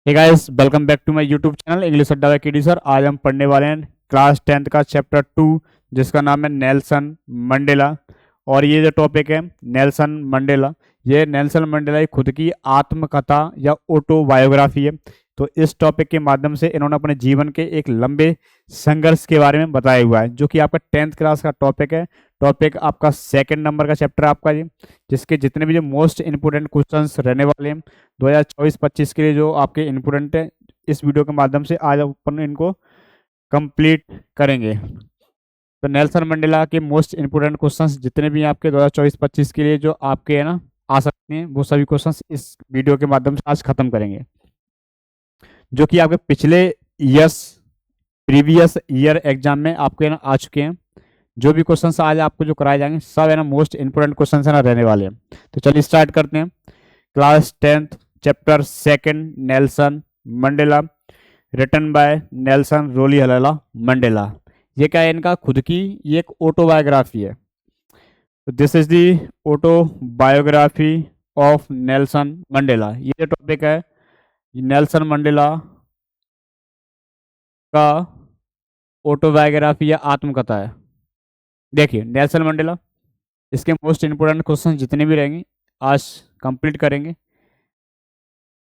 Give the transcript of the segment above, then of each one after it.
Hey guys, welcome back to my YouTube channel English Adda by KD sir. आज हम पढ़ने वाले हैं क्लास 10th का चैप्टर 2, जिसका नाम है नेल्सन मंडेला। और ये जो टॉपिक है नेल्सन मंडेला, ये नेल्सन मंडेला की खुद की आत्मकथा या ऑटोबायोग्राफी है। तो इस टॉपिक के माध्यम से इन्होंने अपने जीवन के एक लंबे संघर्ष के बारे में बताया हुआ है, जो कि आपका 10th क्लास का टॉपिक है। टॉपिक आपका 2nd नंबर का चैप्टर आपका ये, जिसके जितने भी जो मोस्ट इंपोर्टेंट क्वेश्चंस रहने वाले हैं 2024-25 के लिए जो आपके इम्पोर्टेंट है, इस वीडियो के माध्यम से आज अपन इनको कंप्लीट करेंगे। तो नेल्सन मंडेला के मोस्ट इंपोर्टेंट क्वेश्चंस जितने भी हैं आपके 2024-25 के लिए जो आपके है ना आ सकते हैं, वो सभी क्वेश्चंस इस वीडियो के माध्यम से आज खत्म करेंगे, जो कि आपके पिछले ईयर्स प्रीवियस ईयर एग्जाम में आपके है ना आ चुके हैं। जो भी क्वेश्चंस आज आपको जो कराए जाएंगे सब है ना मोस्ट इंपोर्टेंट क्वेश्चंस है ना रहने वाले हैं। तो चलिए स्टार्ट करते हैं। Class 10th chapter 2 Nelson Mandela, written by Nelson Rolihlahla Mandela. ये क्या है, इनका खुद की ये एक ऑटोबायोग्राफी है। तो this is the autobiography of Nelson Mandela. ये जो टॉपिक है नेल्सन मंडेला का ऑटोबायोग्राफी या आत्मकथा है। देखिए नेल्सन मंडेला, इसके मोस्ट इंपोर्टेंट क्वेश्चन जितने भी रहेंगे आज कंप्लीट करेंगे।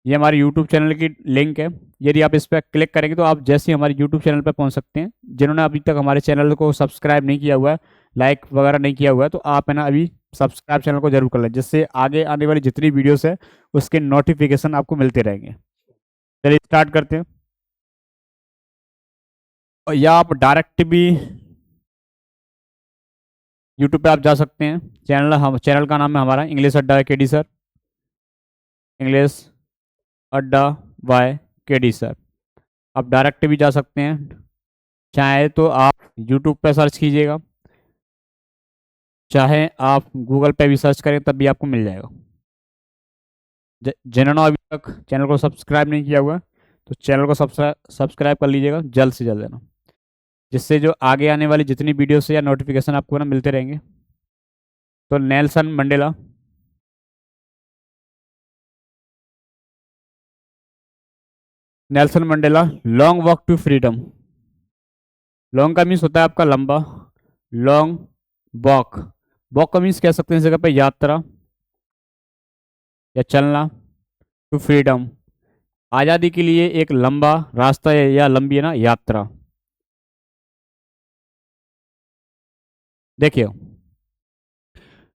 ये हमारे यूट्यूब चैनल की लिंक है, यदि आप इस पर क्लिक करेंगे तो आप जैसे ही हमारे यूट्यूब चैनल पर पहुंच सकते हैं। जिन्होंने अभी तक हमारे चैनल को सब्सक्राइब नहीं किया हुआ है, लाइक वगैरह नहीं किया हुआ है, तो आप है ना अभी सब्सक्राइब चैनल को जरूर कर लें, जिससे आगे आने वाली जितनी वीडियोस है उसके नोटिफिकेशन आपको मिलते रहेंगे। चलिए स्टार्ट करते हैं। और या आप डायरेक्ट भी यूट्यूब पे आप जा सकते हैं। चैनल का नाम है हमारा इंग्लिश अड्डा KD sir, English Adda by KD sir. आप डायरेक्ट भी जा सकते हैं, चाहे तो आप यूट्यूब पे सर्च कीजिएगा, चाहे आप गूगल पे भी सर्च करें तब भी आपको मिल जाएगा। जिन्होंने अभी तक चैनल को सब्सक्राइब नहीं किया हुआ है, तो चैनल को सब्सक्राइब कर लीजिएगा जल्द से जल्द है ना, जिससे जो आगे आने वाली जितनी वीडियोस या नोटिफिकेशन आपको ना मिलते रहेंगे। तो Nelson Mandela, Nelson Mandela long walk to freedom. Long का मीन्स होता है आपका लंबा, लॉन्ग वॉक। वॉक का मीन्स कह सकते हैं इस जगह पे यात्रा या चलना, टू फ्रीडम आज़ादी के लिए एक लंबा रास्ता या लंबी है ना यात्रा। देखिए,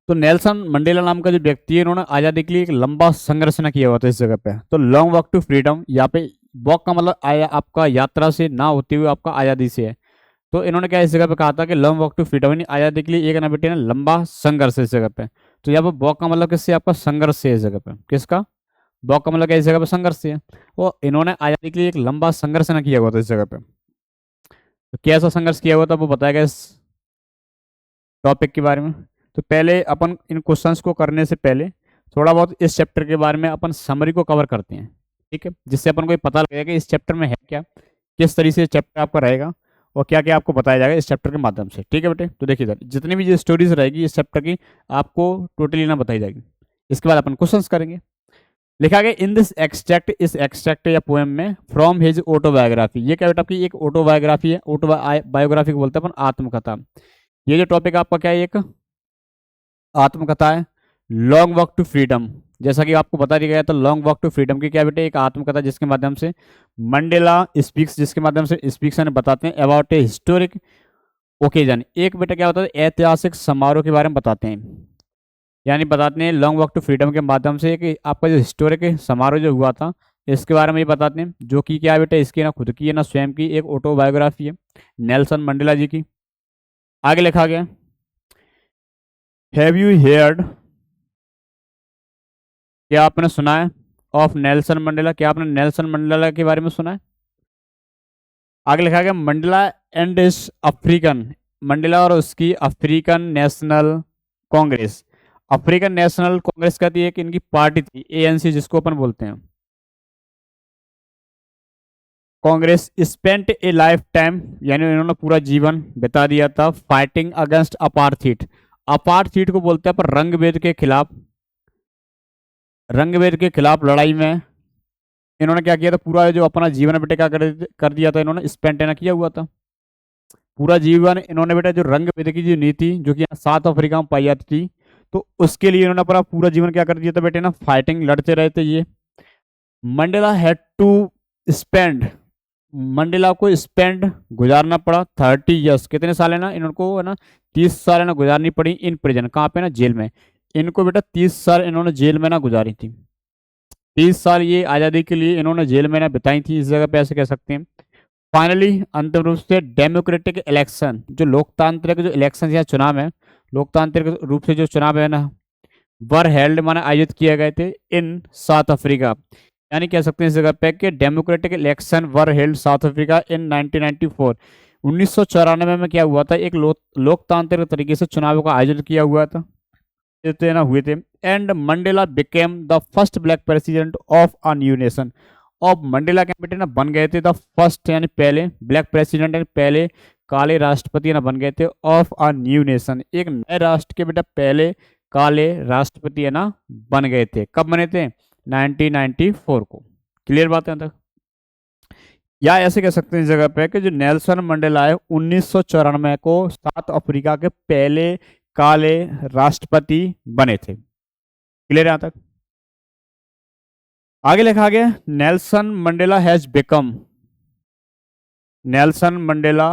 तो नेल्सन मंडेला नाम का जो व्यक्ति है, इन्होंने आज़ादी के लिए एक लंबा संघर्ष न किया हुआ था इस जगह पे। तो लॉन्ग वॉक टू फ्रीडम, यहाँ पे वॉक का मतलब आपका यात्रा से ना होते हुए आपका आज़ादी से है। तो इन्होंने क्या इस जगह पे कहा था कि लॉन्ग वॉक टू फ्रीडम, यानी आज़ादी के लिए एक ना बेटे ना लंबा संघर्ष है इस जगह पे। तो यहाँ पे वॉक का मतलब किससे, आपका संघर्ष से है इस जगह पे। किसका? वॉक का मतलब क्या इस जगह पे संघर्ष से है। वो इन्होंने आज़ादी के लिए एक लंबा संघर्ष न किया हुआ था इस जगह पे। तो कैसा संघर्ष किया हुआ था वो बताया गया इस टॉपिक के बारे में। तो पहले अपन इन क्वेश्चंस को करने से पहले थोड़ा बहुत इस चैप्टर के बारे में अपन समरी को कवर करते हैं, ठीक है, जिससे अपन को ये पता लगेगा कि इस चैप्टर में है क्या, किस तरीके से चैप्टर आपका रहेगा और क्या क्या आपको बताया जाएगा इस चैप्टर के माध्यम से। ठीक है बेटे, तो देखिए सर, जितनी भी जो स्टोरीज रहेगी इस चैप्टर की आपको टोटली ना बताई जाएगी। इसके बाद अपन क्वेश्चंस करेंगे। लिखा गया इन दिस एक्सट्रैक्ट, इस एक्सट्रैक्ट या पोएम में, फ्रॉम हिज ऑटोबायोग्राफी। ये क्या बेटा आपकी एक ऑटोबायोग्राफी है। ऑटोबायोग्राफी को बोलते हैं अपन आत्मकथा। ये जो टॉपिक आपका क्या है, एक आत्मकथा है। लॉन्ग वॉक टू फ्रीडम, जैसा कि आपको बता दिया गया था, लॉन्ग वॉक टू फ्रीडम की क्या बेटे एक आत्मकथा, जिसके माध्यम से मंडेला स्पीक्स, जिसके माध्यम से स्पीक्स बताते हैं अबाउट ए हिस्टोरिक ओकेजन। एक बेटा क्या होता है, ऐतिहासिक समारोह के बारे में बताते हैं, यानी बताते हैं लॉन्ग वॉक टू फ्रीडम के माध्यम से कि आपका जो हिस्टोरिक समारोह जो हुआ था इसके बारे में ये बताते हैं, जो कि क्या बेटा इसकी ना खुद की है ना स्वयं की एक ऑटोबायोग्राफी है नेल्सन मंडेला जी की। आगे लिखा गया, हैव यू हेयर्ड, क्या आपने सुना है, ऑफ नेल्सन मंडेला, क्या आपने नेल्सन मंडेला के बारे में सुना है। आगे लिखा गया, मंडेला एंड इस अफ्रीकन, मंडेला और उसकी African national Congress. African national Congress का थी एक इनकी पार्टी थी, एएनसी जिसको अपन बोलते हैं। कांग्रेस स्पेंट ए लाइफ टाइम, यानी इन्होंने पूरा जीवन बिता दिया था फाइटिंग अगेंस्ट अपार्थीट। अपार्थीट को बोलते हैं पर रंग भेद के खिलाफ, रंग भेद के खिलाफ लड़ाई में इन्होंने क्या किया था, पूरा जो अपना जीवन बेटे क्या कर दिया था, इन्होंने स्पेंड है ना किया हुआ था पूरा जीवन इन्होंने बेटा जो रंग भेद की जो नीति जो कि यहाँ साउथ अफ्रीका में पाई जाती थी, तो उसके लिए इन्होंने अपना पूरा जीवन क्या कर दिया था बेटे ना, फाइटिंग लड़ते रहे थे ये। Mandela had to spend, Mandela को स्पेंड गुजारना पड़ा 30 ईयर्स, कितने साल है ना इनको है ना, 30 साल है ना गुजारनी पड़ी इन प्रिजन, कहाँ पे ना, जेल में। इनको बेटा 30 साल इन्होंने जेल में ना गुजारी थी, 30 साल ये आज़ादी के लिए इन्होंने जेल में ना बिताई थी, इस जगह पे ऐसे कह सकते हैं। फाइनली अंतिम रूप से डेमोक्रेटिक इलेक्शन, जो लोकतांत्रिक जो इलेक्शन या चुनाव है, लोकतांत्रिक रूप से जो चुनाव है ना, वर हेल्ड माने आयोजित किए गए थे इन साउथ अफ्रीका, यानी कह सकते हैं इस जगह पे कि democratic election were held south Africa in 1994, 1994 में क्या हुआ था, एक लोकतांत्रिक तरीके से चुनाव का आयोजन किया हुआ था, ना हुए थे। And Mandela became the first black president of a new nation, और मंडेला क्या बेटे ना बन गए थे द फर्स्ट यानी पहले ब्लैक प्रेसिडेंट यानी पहले काले राष्ट्रपति ना बन गए थे ऑफ अ न्यू नेशन, एक नए राष्ट्र के बेटा पहले काले राष्ट्रपति है ना बन गए थे। कब बने थे, 1994 को। क्लियर बात है तक, या ऐसे कह सकते हैं इस जगह पे कि जो नेल्सन मंडेला है 1994 को साउथ अफ्रीका के पहले काले राष्ट्रपति बने थे। क्लियर यहां तक, आगे लिखा गया Nelson Mandela has become, Nelson Mandela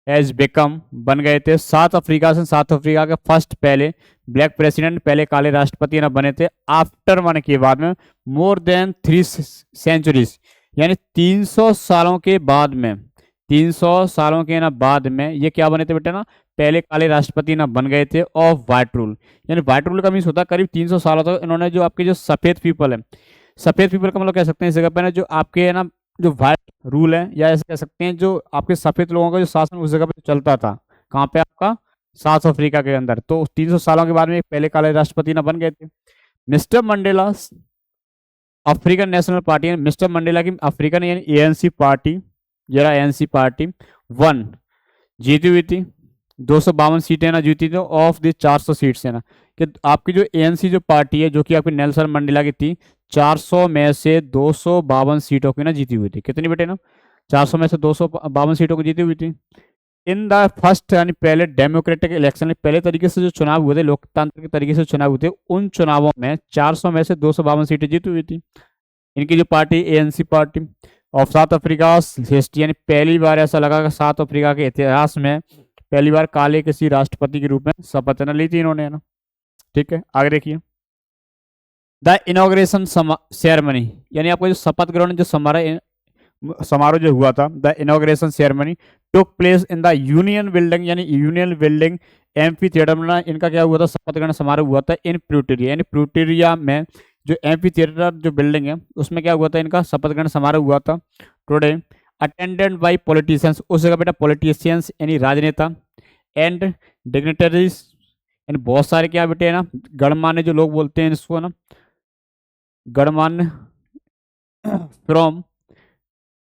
has become बन गए थे साउथ अफ्रीका से, साउथ अफ्रीका के फर्स्ट पहले ब्लैक प्रेसिडेंट, पहले काले राष्ट्रपति ना बने थे आफ्टर माने के बाद में, मोर देन 3 सेंचुरीज, यानी 300 सालों के बाद में, 300 सालों के ना बाद में ये क्या बने थे बेटा ना, पहले काले राष्ट्रपति ना बन गए थे ऑफ व्हाइट रूल, यानी व्हाइट रूल का मीन्स होता है करीब 300 सालों तक इन्होंने जो आपके जो सफेद पीपल है, सफेद पीपल का मतलब कह सकते हैं इस जगह पे ना जो आपके है ना जो व्हाइट रूल है, या ऐसे कह सकते हैं जो आपके सफेद लोगों का जो शासन उस जगह पे चलता था, कहाँ पे आपका साउथ अफ्रीका के अंदर, तो 300 सालों के बाद में एक पहले काले राष्ट्रपति ना बन गए थे। Mister Mandela African national party, mister Mandela की अफ्रीकन यानी एएनसी पार्टी, जरा एएनसी पार्टी वन जीती हुई थी, 252 सीटें ना जीती थी ऑफ द 400 सीट्स है ना, कि आपकी जो एएनसी जो पार्टी है जो कि आपकी नेल्सन मंडेला की थी, 400 में से 252 सीटों की ना जीती हुई थी, कितनी बेटे ना, 400 में से 252 सीटों को जीती हुई थी। इन द फर्स्ट यानी पहले डेमोक्रेटिक इलेक्शन, पहले तरीके से जो चुनाव हुए थे, लोकतांत्रिक तरीके से चुनाव हुए थे, उन चुनावों में 400 में से 252 सीटें जीती हुई थी इनकी जो party ANC party of South Africa history, यानी पहली बार ऐसा लगा कि साउथ अफ्रीका के इतिहास में पहली बार काले किसी राष्ट्रपति के रूप में शपथ न ली थी इन्होंने, है ना। ठीक है, आगे देखिए द इनॉग्रेशन सेरेमनी, यानी आपको जो शपथ ग्रहण जो समारोह जो हुआ था, the inauguration ceremony took place in the union building, यानी यूनियन बिल्डिंग एम्फी थिएटर में इनका क्या हुआ था, शपथ ग्रहण समारोह हुआ था इन प्रिटोरिया, यानी प्रिटोरिया में जो एम्फी थिएटर जो बिल्डिंग है उसमें क्या हुआ था, इनका शपथ ग्रहण समारोह हुआ था। टुडे अटेंडेड बाई पॉलिटिशियंस, उस जगह बेटा पॉलिटिशियंस यानी राजनेता, एंड डिग्निटरीज यानी बहुत सारे क्या बेटे है ना गणमान्य जो लोग बोलते हैं इसको ना, गणमान्य फ्रॉम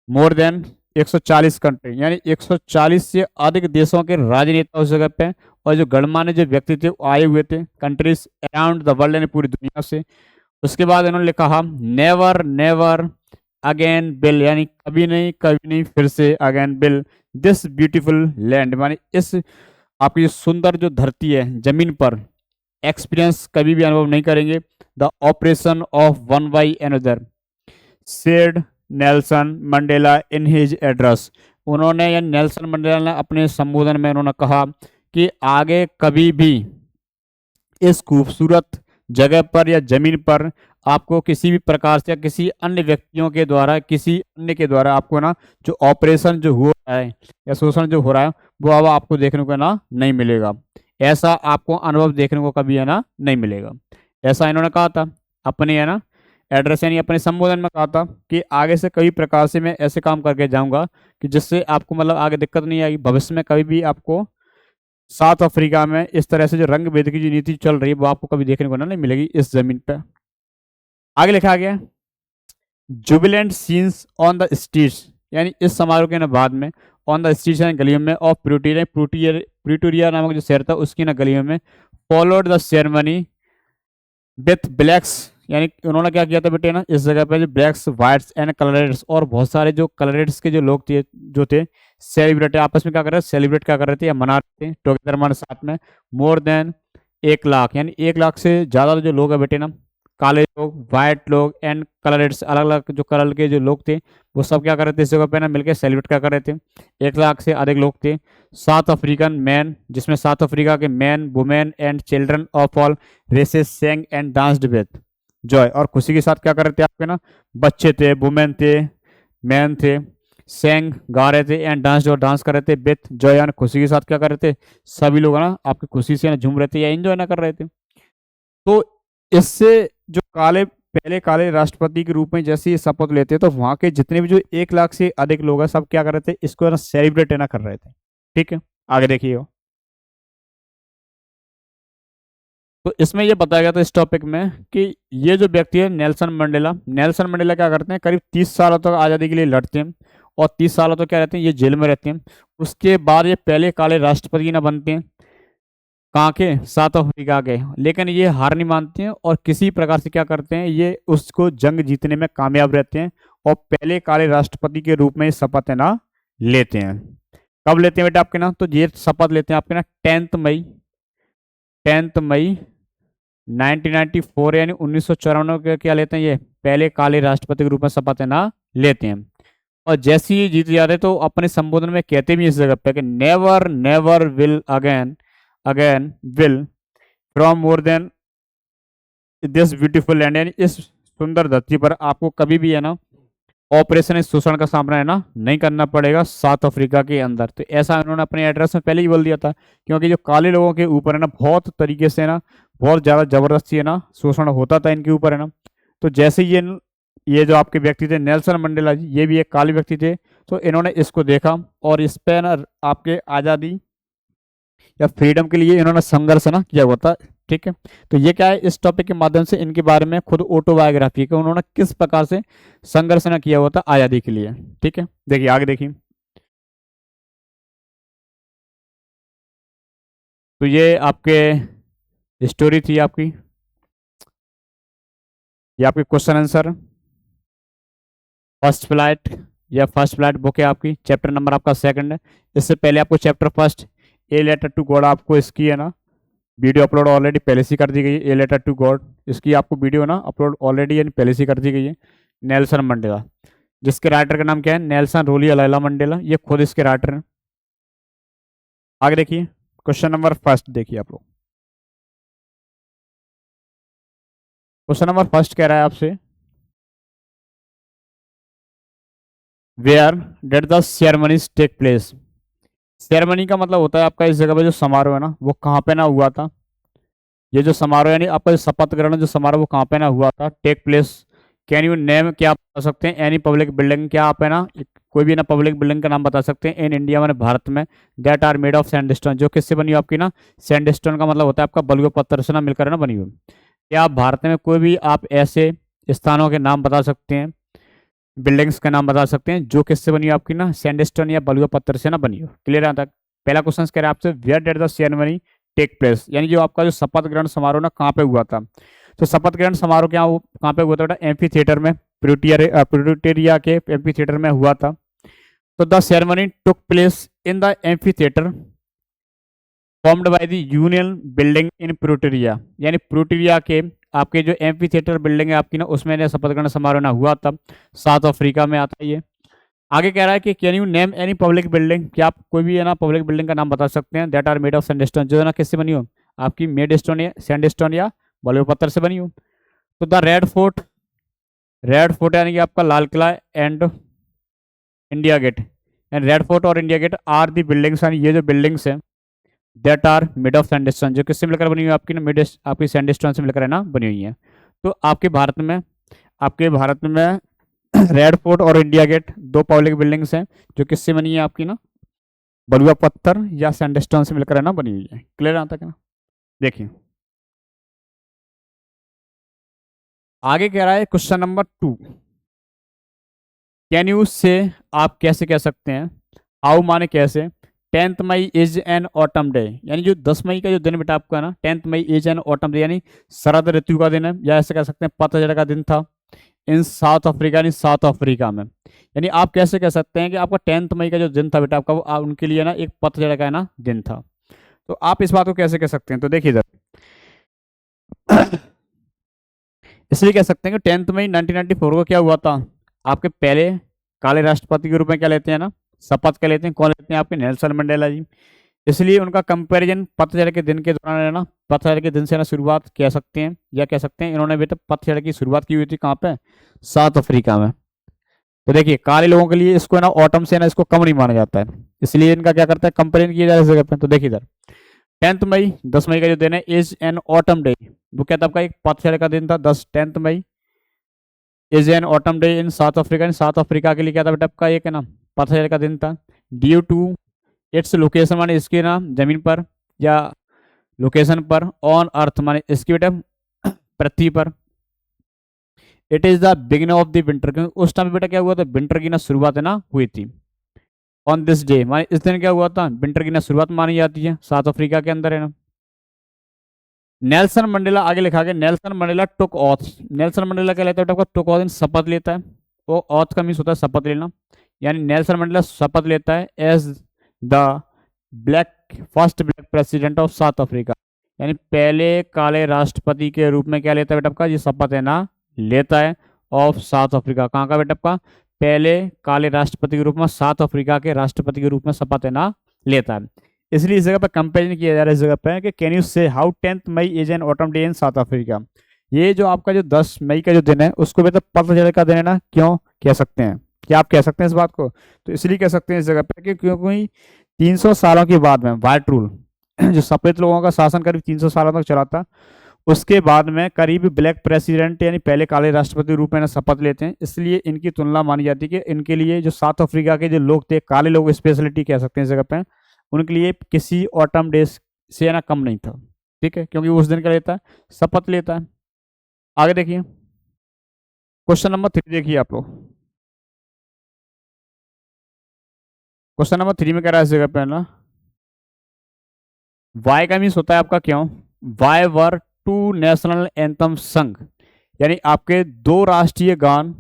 मोर देन 140 कंट्री, यानी 140 से अधिक देशों के राजनेता उस जगह पे, और जो गणमान्य जो व्यक्ति थे वो आए हुए थे कंट्रीज अराउंड द वर्ल्ड, यानी पूरी दुनिया से। उसके बाद इन्होंने कहा नेवर नेवर अगेन बिल, यानी कभी नहीं फिर से again bill this beautiful land, मानी इस आपकी जो सुंदर जो धरती है जमीन पर एक्सपीरियंस कभी भी अनुभव नहीं करेंगे the operation of one by another, said Nelson Mandela in his address, उन्होंने या नेल्सन मंडेला ने अपने संबोधन में उन्होंने कहा कि आगे कभी भी इस खूबसूरत जगह पर या जमीन पर आपको किसी भी प्रकार से या किसी अन्य व्यक्तियों के द्वारा किसी अन्य के द्वारा आपको ना जो ऑपरेशन जो हो रहा है या शोषण जो हो रहा है वो अब आपको देखने को ना नहीं मिलेगा, ऐसा आपको अनुभव देखने को कभी है ना नहीं मिलेगा, ऐसा इन्होंने कहा था अपने है ना एड्रेस यानी अपने संबोधन में कहा था कि आगे से कई प्रकार से मैं ऐसे काम करके जाऊंगा कि जिससे आपको मतलब आगे दिक्कत नहीं आएगी, भविष्य में कभी भी आपको साउथ अफ्रीका में इस तरह से जो रंग भेद की जो नीति चल रही है वो आपको कभी देखने को ना नहीं मिलेगी इस जमीन पर। आगे लिखा गया Jubilant scenes on the streets, यानी इस समारोह के ना बाद में ऑन द स्ट्रीट्स यानी गलियों में ऑफ प्रिटोरिया नामक जो शहर था उसकी ना गलियों में followed the ceremony with blacks, यानी उन्होंने क्या किया था बेटे ना, इस जगह पे जो ब्लैक्स व्हाइट्स एंड कलरेट्स और बहुत सारे जो कलरेट्स के जो लोग थे, जो थे सेलिब्रेट आपस में क्या कर रहे थे, सेलिब्रेट क्या कर रहे थे या मना रहे थे टुगेदर मान साथ में, मोर देन 1 लाख, यानी 1 लाख से ज़्यादा जो लोग हैं बेटे ना, काले लोग, वाइट लोग एंड कलरेट्स, अलग अलग जो कलर के जो लोग थे, वो सब क्या कर रहे थे इस जगह पे ना मिलकर सेलिब्रेट क्या कर रहे थे। 1 लाख से अधिक लोग थे। साउथ अफ्रीकन मैन, जिसमें साउथ अफ्रीका के man, women and children of all races sang and danced with joy, और खुशी के साथ क्या कर रहे थे आपके ना, बच्चे थे, वुमेन थे, मैन थे, सेंग गा रहे थे एंड डांस, और डांस कर रहे थे विथ जॉय, यानी खुशी के साथ क्या कर रहे थे, सभी लोग ना आपकी खुशी से ना झूम रहे थे या एंजॉय ना कर रहे थे। तो इससे जो काले, पहले काले राष्ट्रपति के रूप में जैसे ये शपथ लेते तो वहां के जितने भी जो 1 लाख से अधिक लोग हैं सब क्या कर रहे थे, इसको ना सेलिब्रेट ना कर रहे थे। ठीक है, आगे देखिए। तो इसमें ये बताया गया था इस टॉपिक में कि ये जो व्यक्ति है नेल्सन मंडेला, नेल्सन मंडेला क्या करते हैं, करीब 30 सालों तक आज़ादी के लिए लड़ते हैं और 30 सालों तक क्या रहते हैं, ये जेल में रहते हैं। उसके बाद ये पहले काले राष्ट्रपति ना बनते हैं, कहाँ के, साउथ अफ्रीका के। लेकिन ये हार नहीं मानते हैं और किसी प्रकार से क्या करते हैं, ये उसको जंग जीतने में कामयाब रहते हैं और पहले काले राष्ट्रपति के रूप में शपथ है ना लेते हैं। कब लेते हैं बेटा आपके ना, तो ये शपथ लेते हैं आपके ना 10 मई 10 मई 1994, यानी 1994 के क्या लेते हैं, ये पहले काले राष्ट्रपति के रूप में शपथ है ना लेते हैं। और जैसे ही जीत जाते तो अपने संबोधन में कहते भी इस जगह पे कि never never will again again will from more than this beautiful land, यानी इस सुंदर धरती पर आपको कभी भी है ना ऑपरेशन शोषण का सामना है ना नहीं करना पड़ेगा साउथ अफ्रीका के अंदर। तो ऐसा उन्होंने अपने एड्रेस में पहले ही बोल दिया था, क्योंकि जो काले लोगों के ऊपर है ना बहुत तरीके से ना बहुत ज़्यादा जबरदस्ती है ना शोषण होता था इनके ऊपर है ना। तो जैसे ये जो आपके व्यक्ति थे नेल्सन मंडेला जी, ये भी एक काले व्यक्ति थे, तो इन्होंने इसको देखा और इस पे ना आपके आज़ादी या फ्रीडम के लिए इन्होंने संघर्ष ना किया हुआ था। ठीक है, तो ये क्या है, इस टॉपिक के माध्यम से इनके बारे में खुद ऑटोबायोग्राफी का उन्होंने किस प्रकार से संघर्ष ना किया हुआ था आज़ादी के लिए। ठीक है, देखिए आगे देखिए। तो ये आपके स्टोरी थी आपकी, ये आपके क्वेश्चन आंसर फर्स्ट फ्लाइट, या फर्स्ट फ्लाइट बुक है आपकी, चैप्टर नंबर आपका 2 है। इससे पहले आपको chapter first a letter to God, आपको इसकी है ना वीडियो अपलोड ऑलरेडी पहले से कर दी गई है। ए लेटर टू गॉड, इसकी आपको वीडियो ना अपलोड ऑलरेडी यानी पहले से कर दी गई है। नेल्सन मंडेला, जिसके राइटर का नाम क्या है, नेल्सन रोली अलाइला मंडेला, ये खुद इसके राइटर हैं। आगे देखिए क्वेश्चन नंबर फर्स्ट, देखिए आप लोग क्वेश्चन नंबर फर्स्ट कह रहा है आपसे, where did the ceremonies take place. Ceremony का मतलब होता है आपका इस जगह पे जो समारोह है ना वो कहाँ पे ना हुआ था। ये जो समारोह यानी आपका जो शपथ ग्रहण जो समारोह वो कहाँ पे ना हुआ था, take place. Can you name, क्या आप बता सकते हैं, एनी पब्लिक बिल्डिंग, क्या आप है ना कोई भी ना पब्लिक बिल्डिंग का नाम बता सकते हैं इन इंडिया मैंने भारत में, that are made of sandstone, जो किससे बनी हुई आपकी ना, सैंडस्टोन का मतलब होता है आपका बलुआ पत्थर से ना मिलकर है ना बनी हुई। क्या आप भारत में कोई भी आप ऐसे स्थानों के नाम बता सकते हैं, बिल्डिंग्स का नाम बता सकते हैं जो किससे बनी हो आपकी ना, सैंडस्टोन या बलुआ पत्थर से ना बनी हो। क्लियर है तक। पहला क्वेश्चन कह रहे हैं आपसे, where did the ceremony take place, यानी जो आपका जो शपथ ग्रहण समारोह ना कहाँ पे हुआ था। तो शपथ ग्रहण समारोह क्या कहाँ पे हुआ था बेटा, एम्फी थिएटर में, प्रिटोरिया के एम्फी थिएटर में हुआ था। तो the ceremony took place in the amphi theatre formed by the union building in Pretoria, यानी प्रिटोरिया के आपके जो एम्फी थिएटर बिल्डिंग है आपकी ना उसमें शपथ ग्रहण समारोह ना हुआ था, साउथ अफ्रीका में आता है ये। आगे कह रहा है कि can you name any public building, क्या आप कोई भी है ना पब्लिक बिल्डिंग का नाम बता सकते हैं, that are made of sandstone, जो है ना किससे बनी हो, आपकी मेड स्टोन या सैंडस्टोन या बलुआ पत्थर से बनी हो। तो the red fort, red fort यानी कि आपका Lal Qila and India gate, and red fort और India gate are the buildings, यानी ये जो बिल्डिंग्स हैं that are made of sandstone, जो किससे मिलकर बनी हुई है आपकी ना, मेड आपकी सैंडस्टोन से मिलकर है ना बनी हुई है। तो आपके भारत में रेड फोर्ट और इंडिया गेट दो पब्लिक बिल्डिंग्स हैं जो किससे बनी है आपकी ना, बलुआ पत्थर या सैंडस्टोन से मिलकर है ना बनी हुई है। क्लियर आता है ना। देखिए आगे कह रहा है क्वेश्चन नंबर 2, कैन यू से, आप कैसे कह सकते हैं, हाउ माने कैसे, 10th May is an autumn day, यानी जो 10 मई का जो दिन बेटा आपका ना 10th May is an autumn day, यानी शरद ऋतु का दिन है, या ऐसे कह सकते हैं पतझड़ का दिन था इन साउथ अफ्रीका, यानी साउथ अफ्रीका में। यानी आप कैसे कह सकते हैं कि आपका 10th मई का जो दिन था बेटा आपका वो उनके लिए ना एक पतझड़ का है ना दिन था। तो आप इस बात को कैसे कह सकते हैं, तो देखिए इधर इसलिए कह सकते हैं कि 10th मई 1994 को क्या हुआ था, आपके पहले काले राष्ट्रपति के रूप में क्या लेते हैं ना शपथ क्या लेते हैं, कौन लेते हैं, आपके नेल्सन मंडेला जी। इसलिए उनका कंपैरिजन पतझड़ के दिन के दौरान है ना, पतझड़ के दिन से ना शुरुआत कह सकते हैं, या कह सकते हैं इन्होंने बेटा पतझड़ की शुरुआत की हुई थी कहाँ पे, साउथ अफ्रीका में। तो देखिए काले लोगों के लिए इसको ना ऑटम से ना इसको कम नहीं माना जाता है, इसलिए इनका क्या करता है कंपेरिजन किया जाए इस जगह पे। तो देखिए इधर 10th मई 10 मई का जो दिन है इज एन ऑटम डे, वो क्या था आपका एक पतझड़ का दिन था 10 May is an autumn day in South Africa, South Africa के लिए क्या था बेटा आपका एक है ना पतझड़ का दिन था। ड्यू टू इट्स लोकेशन माने इसके ना जमीन पर या लोकेशन पर, ऑन अर्थ माने इसकी बेटा पृथ्वी पर। It is the beginning of the winter, क्योंकि उस टाइम बेटा क्या हुआ था विंटर की ना शुरुआत है ना हुई थी। ऑन दिस डे माने इस दिन क्या हुआ था विंटर की ना शुरुआत मानी जाती है साउथ अफ्रीका के अंदर है ना। नेल्सन मंडेला आगे लिखा गया, नेल्सन मंडेला टुक ऑथ, नेल्सन मंडेला क्या लेता है बेटा टुक ऑथ शपथ लेता है, वो ऑथ का मीन्स होता है शपथ लेना, यानी नेल्सन मंडेला शपथ लेता है as the black first black president of South Africa, यानी पहले काले राष्ट्रपति के रूप में क्या लेता है बेटा आपका ये शपथ है ना लेता है ऑफ साउथ अफ्रीका। कहाँ का बेटा आपका पहले काले राष्ट्रपति के रूप में साउथ अफ्रीका के राष्ट्रपति के रूप में शपथ है ना लेता है। इसलिए इस जगह पर कंपेरिजन किया जा रहा है इस जगह पर कि can you say how 10th May is an autumn day in South Africa, ये जो आपका जो 10 मई का जो दिन है उसको बेटा पतझड़ का दिन है ना क्यों कह सकते हैं, क्या आप कह सकते हैं इस बात को, तो इसलिए कह सकते हैं इस जगह पर कि क्योंकि 300 सालों के बाद में व्हाइट रूल जो सफेद लोगों का शासन करीब 300 सालों तक चला था, उसके बाद में करीब ब्लैक प्रेसिडेंट यानी पहले काले राष्ट्रपति रूप में शपथ लेते हैं, इसलिए इनकी तुलना मानी जाती है कि इनके लिए जो साउथ अफ्रीका के जो लोग थे काले लोग स्पेशलिटी कह सकते हैं इस जगह पे, उनके लिए किसी ऑटम डे से ना कम नहीं था, ठीक है, क्योंकि उस दिन क्या लेता है शपथ लेता है। आगे देखिए क्वेश्चन नंबर 3 देखिए आप लोग, क्वेश्चन नंबर 3 में कह रहा है इस जगह पे ना वाई का मीन्स होता है आपका क्यों, why were two national anthem sung, यानी आपके दो राष्ट्रीय गान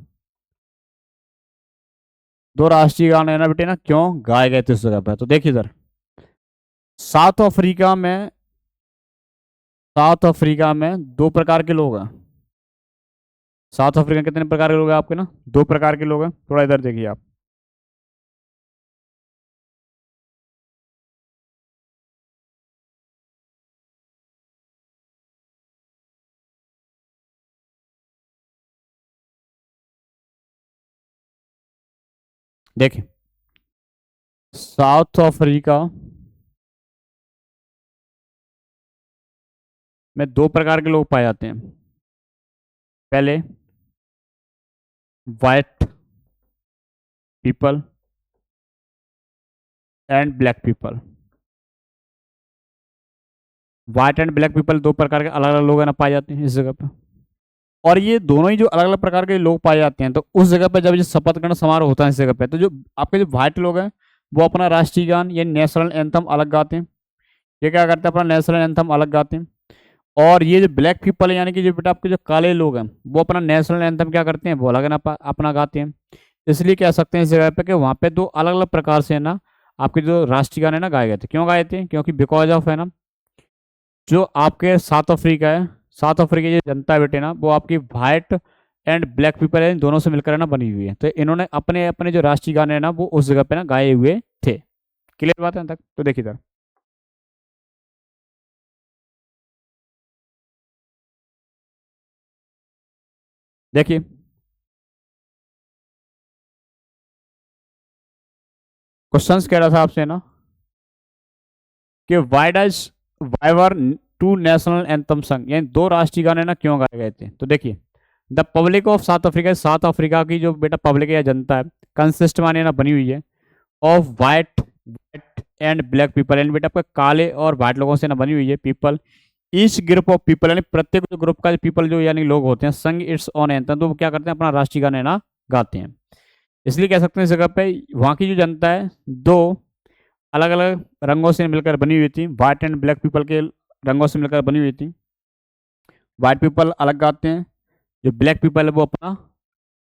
है ना बेटे ना क्यों गाए गए थे उस जगह पे। तो देखिए इधर साउथ अफ्रीका में दो प्रकार के लोग हैं, साउथ अफ्रीका कितने प्रकार के लोग हैं आपके ना दो प्रकार के लोग हैं, थोड़ा इधर देखिए आप, देखिए साउथ अफ्रीका में दो प्रकार के लोग पाए जाते हैं, पहले white people and black people, white and black people दो प्रकार के अलग अलग लोग है ना पाए जाते हैं इस जगह पे, और ये दोनों ही जो अलग अलग प्रकार के लोग पाए जाते हैं तो उस जगह पे जब ये शपथ ग्रहण समारोह होता है इस जगह पे, तो जो आपके जो व्हाइट लोग हैं वो अपना राष्ट्रीय गान या नेशनल एंथम अलग गाते हैं, ये क्या करते हैं अपना नेशनल एंथम अलग गाते हैं, और ये जो ब्लैक पीपल है यानी कि जो बेटा आपके जो काले लोग हैं वो अपना नेशनल एंथम क्या करते हैं वो अलग अपना गाते हैं। इसलिए कह सकते हैं इस जगह पे कि वहाँ पे दो अलग अलग प्रकार से है ना आपके जो राष्ट्रीय गाने ना गाए गए थे, क्यों गाए थे क्योंकि बिकॉज ऑफ है ना जो आपके साउथ अफ्रीका है, साउथ अफ्रीका की जनता है बेटे ना वो आपकी व्हाइट एंड ब्लैक पीपल है इन दोनों से मिलकर है ना बनी हुई है, तो इन्होंने अपने अपने जो राष्ट्रीय गाने हैं ना वो उस जगह पे ना गाए हुए थे। क्लियर बात है तक, तो देखिए इधर देखिए क्वेश्चंस कह रहा था आपसे ना कि why were two national anthem sung, यानी दो राष्ट्रीय गाने ना क्यों गाए गए थे। तो देखिए the public of South Africa की जो बेटा पब्लिक या जनता है कंसिस्ट माने ना बनी हुई है of white and black people, यानी बेटा आपका काले और व्हाइट लोगों से ना बनी हुई है people, each group of people यानी प्रत्येक जो ग्रुप का पीपल जो यानी लोग होते हैं संग इट्स ऑन एंथम, तो वो क्या करते हैं अपना राष्ट्रीय गाने ना गाते हैं। इसलिए कह सकते हैं इस जगह पे वहाँ की जो जनता है दो अलग अलग रंगों से मिलकर बनी हुई थी, व्हाइट एंड ब्लैक पीपल के रंगों से मिलकर बनी हुई थी। व्हाइट पीपल अलग गाते हैं, जो ब्लैक पीपल है वो अपना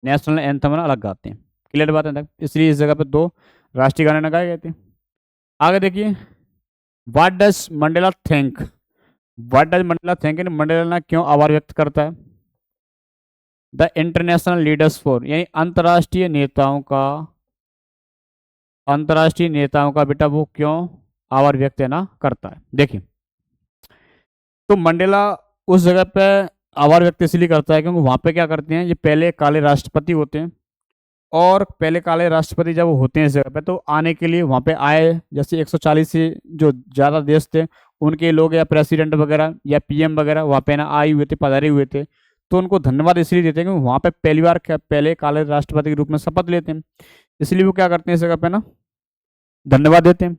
नेशनल एंथम अलग गाते हैं। क्लियर बात है तक, इसलिए इस जगह पे दो राष्ट्रीय गाने न गाए गए थे। आगे देखिए, what does Mandela think, what does Mandela think, Mandela क्यों आभार व्यक्त करता है। द इंटरनेशनल लीडर्स फॉर, यानी अंतर्राष्ट्रीय नेताओं का बेटा वो क्यों आभार व्यक्त है ना करता है। देखिए, तो मंडेला उस जगह पे आभार व्यक्त इसलिए करता है क्योंकि वहां पे क्या करते हैं, ये पहले काले राष्ट्रपति होते हैं, और पहले काले राष्ट्रपति जब होते हैं इस जगह पे तो आने के लिए वहां पे आए, जैसे 140 से जो ज्यादा देश थे उनके लोग या प्रेसिडेंट वगैरह या पीएम वगैरह वहां पे ना आए हुए थे, पधारे हुए थे, तो उनको धन्यवाद इसलिए देते हैं क्योंकि वहां पे पहली बार पहले काले राष्ट्रपति के रूप में शपथ लेते हैं, इसलिए वो क्या करते हैं इस जगह पे ना धन्यवाद देते हैं।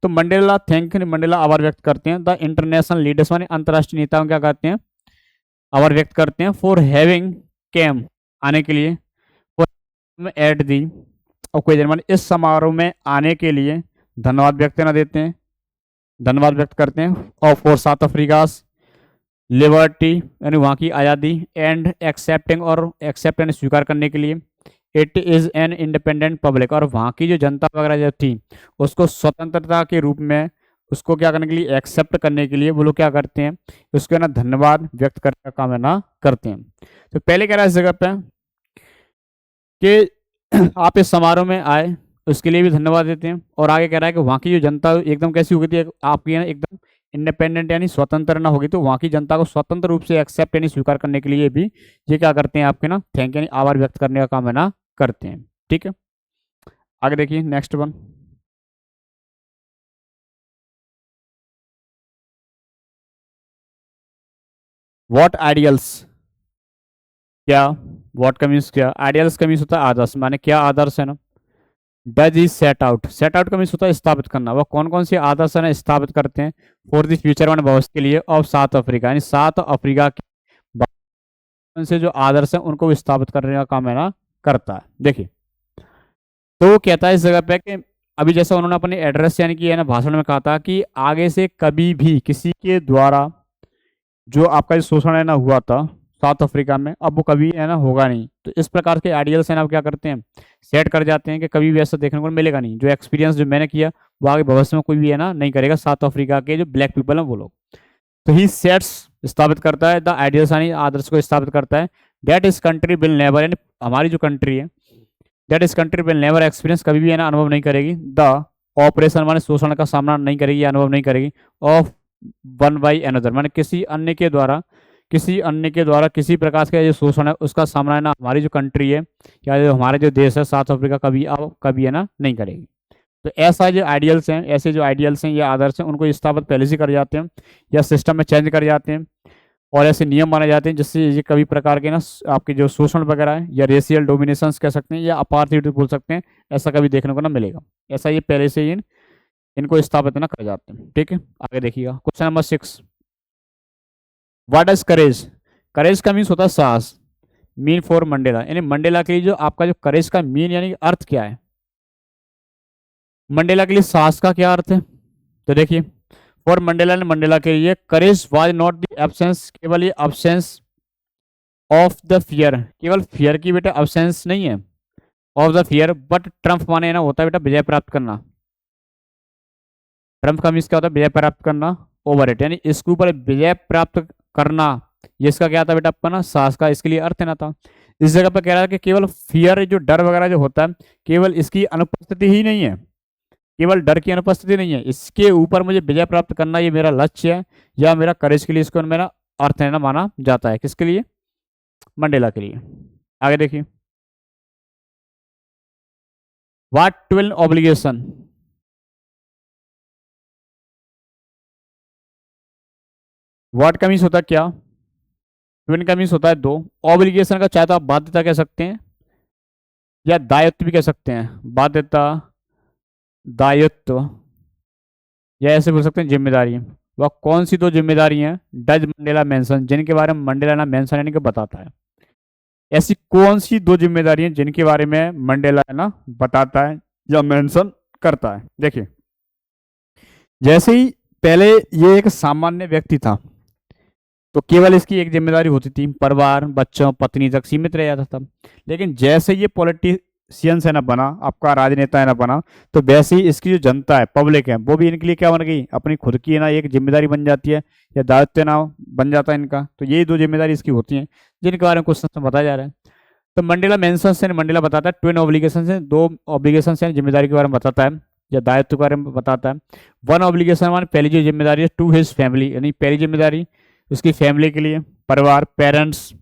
तो मंडेला थैंक, मंडेला आभार व्यक्त करते हैं। द इंटरनेशनल लीडर्स माने अंतर्राष्ट्रीय नेताओं क्या कहते हैं, आभार व्यक्त करते हैं फॉर हैविंग केम, आने के लिए, एट दी ओकेजन माने इस समारोह में आने के लिए धन्यवाद व्यक्त करना देते हैं, धन्यवाद व्यक्त करते हैं। और फॉर साउथ अफ्रीका लिबर्टी, यानी वहाँ की आज़ादी, एंड एक्सेप्टिंग, और एक्सेप्ट यानी स्वीकार करने के लिए, it is an independent public, और वहाँ की जो जनता वगैरह जो थी उसको स्वतंत्रता के रूप में उसको क्या करने के लिए, एक्सेप्ट करने के लिए वो लोग क्या करते हैं, उसको ना धन्यवाद व्यक्त करने का काम है ना करते हैं। तो पहले कह रहा है इस जगह पे कि आप इस समारोह में आए उसके लिए भी धन्यवाद देते हैं, और आगे कह रहा है कि वहाँ की जो जनता एकदम कैसी हो गई थी, आपकी ना एकदम इंडिपेंडेंट यानी स्वतंत्र ना होगी, तो वहाँ की जनता को स्वतंत्र रूप से एक्सेप्ट यानी स्वीकार करने के लिए भी ये क्या करते हैं, आपके ना थैंक यानी आभार व्यक्त करने का काम है ना करते हैं। ठीक है, आगे देखिए नेक्स्ट वन। व्हाट आइडियल्स, क्या व्हाट का मीन्स, क्या आइडियल्स का मीन्स होता है आदर्श, माने क्या आदर्श है ना। Does is set out, set out का मीन्स होता है स्थापित करना, वह कौन कौन सी आदर्श है ना स्थापित करते हैं फॉर द फ्यूचर वन भविष्य के लिए ऑफ साउथ अफ्रीका, यानी साउथ अफ्रीका के से जो आदर्श है उनको स्थापित करने का काम है ना करता है। देखिए, तो वो कहता है इस जगह पे कि अभी जैसा उन्होंने अपने एड्रेस यानी कि है ना भाषण में कहा था कि आगे से कभी भी किसी के द्वारा जो आपका जो शोषण है ना हुआ था साउथ अफ्रीका में, अब वो कभी है ना होगा नहीं। तो इस प्रकार के आइडियल्स है ना क्या करते हैं, सेट कर जाते हैं कि कभी भी ऐसा देखने को मिलेगा नहीं, जो एक्सपीरियंस जो मैंने किया वो आगे भविष्य में कोई भी है ना नहीं करेगा, साउथ अफ्रीका के जो ब्लैक पीपल हैं वो लोग। तो ही सेट्स स्थापित करता है, द आइडियल्स यानी आदर्श को स्थापित करता है, that is country will never, यानी हमारी जो कंट्री है, that is country will never experience, कभी भी है ना अनुभव नहीं करेगी, द ऑपरेशन माने शोषण का सामना नहीं करेगी, अनुभव नहीं करेगी, ऑफ वन बाई अनदर माने किसी अन्य के द्वारा, किसी प्रकार का जो शोषण है उसका सामना है ना हमारी जो कंट्री है या जो हमारे जो देश है साउथ अफ्रीका कभी है ना नहीं करेगी। तो ऐसा जो आइडियल्स हैं, ऐसे जो आइडियल्स हैं या आदर्श हैं उनको स्थापित पहले से कर जाते हैं या सिस्टम में चेंज कर जाते हैं, और ऐसे नियम माने जाते हैं जिससे ये कभी प्रकार के ना आपके जो शोषण वगैरह है या रेशियल डोमिनेशन कह सकते हैं या अपार्थाइड बोल सकते हैं, ऐसा कभी देखने को ना मिलेगा। ऐसा ये पहले से ही इनको स्थापित ना कर जाते हैं। ठीक है, आगे देखिएगा question number 6। What is courage, courage का मीन्स होता है साहस, मीन फॉर मंडेला, यानी मंडेला के लिए जो आपका जो करेज का मीन यानी अर्थ क्या है, मंडेला के लिए साहस का क्या अर्थ है। तो देखिए, फॉर मंडेला ने मंडेला के लिए करेज वाज नॉट द एब्सेंस, केवल ये अब्सेंस ऑफ द फियर, केवल फियर की बेटा अब्सेंस नहीं है, of the fear, but Trump माने ना होता है बेटा विजय प्राप्त करना, ट्रम्प का मीन्स क्या होता है विजय प्राप्त करना, ओवर इट, यानी इसके ऊपर विजय प्राप्त करना, ये इसका क्या था बेटा आपका ना साहस का इसके लिए अर्थ है ना था। इस जगह पर कह रहा है कि केवल फियर जो डर वगैरह जो होता है केवल इसकी अनुपस्थिति ही नहीं है, केवल डर की अनुपस्थिति नहीं है, इसके ऊपर मुझे विजय प्राप्त करना ये मेरा लक्ष्य है या मेरा करेज के लिए इसको मेरा अर्थ है ना माना जाता है, किसके लिए, मंडेला के लिए। आगे देखिए, व्हाट ट्विल ऑब्लिगेशन, व्हाट का मीन्स होता है क्या, ट्विन का मीन्स होता है दो, ऑब्लिगेशन का चाहे तो आप बाध्यता कह सकते हैं या दायित्व भी कह सकते हैं, बाध्यता दायित्व, या ऐसे बोल सकते हैं जिम्मेदारी। वह कौन सी दो जिम्मेदारी हैं, डज मंडेला मेंशन, जिनके बारे में मंडेला ना मेंशन यानी कि बताता है, ऐसी कौन सी दो जिम्मेदारी हैं जिनके बारे में मंडेला है ना बताता है या मेंशन करता है। देखिए, जैसे ही पहले ये एक सामान्य व्यक्ति था, तो केवल इसकी एक जिम्मेदारी होती थी, परिवार, बच्चों, पत्नी तक सीमित रह जाता था। लेकिन जैसे ये पॉलिटिशियंस है ना बना, आपका राजनेता है ना बना, तो वैसे ही इसकी जो जनता है, पब्लिक है, वो भी इनके लिए क्या बन गई, अपनी खुद की है ना एक जिम्मेदारी बन जाती है, या दायित्व ना बन जाता है इनका। तो यही दो जिम्मेदारी इसकी होती हैं, जिनके बारे में क्वेश्चन में बताया जा रहा है। तो मंडेला मेंशन्स है, मंडेला बताता है ट्विन ऑब्लिगेशन है, दो ऑब्लिगेशन है, जिम्मेदारी के बारे में बताता है या दायित्व के बारे में बताता है। वन ऑब्लिगेशन मान पहली जो जिम्मेदारी है टू हिज फैमिली, यानी पहली जिम्मेदारी उसकी फैमिली के लिए, परिवार, parents,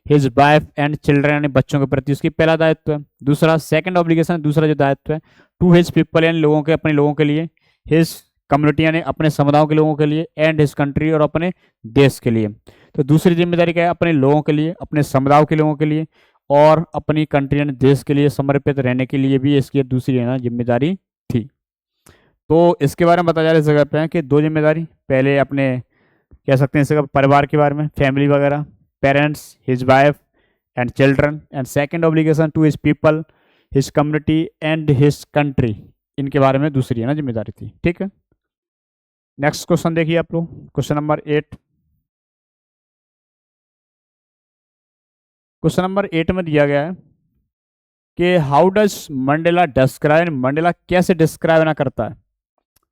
his wife and children, यानी बच्चों के प्रति उसकी पहला दायित्व है। दूसरा सेकंड ऑब्लिगेशन, दूसरा जो दायित्व है टू हिज पीपल, यानी लोगों के, अपने लोगों के लिए, हिज कम्युनिटी यानी अपने समुदायों के लोगों के लिए, एंड हिज कंट्री और अपने देश के लिए। तो दूसरी जिम्मेदारी क्या है, अपने लोगों के लिए, अपने समुदायों के लोगों के लिए और अपनी कंट्री यानी देश के लिए समर्पित रहने के लिए भी इसकी दूसरी है ना जिम्मेदारी थी। तो इसके बारे में बताया जा रहा है इस जगह पे है कि दो जिम्मेदारी, पहले अपने कह सकते हैं इस जगह परिवार के बारे में, फैमिली वगैरह, parents, his wife and children, and second obligation to his people, his community and his country, इनके बारे में दूसरी है ना जिम्मेदारी थी। ठीक है, नेक्स्ट क्वेश्चन देखिए आप लोग, क्वेश्चन नंबर 8। क्वेश्चन नंबर 8 में दिया गया है कि how does Mandela describe, Mandela कैसे डिस्क्राइब ना करता है,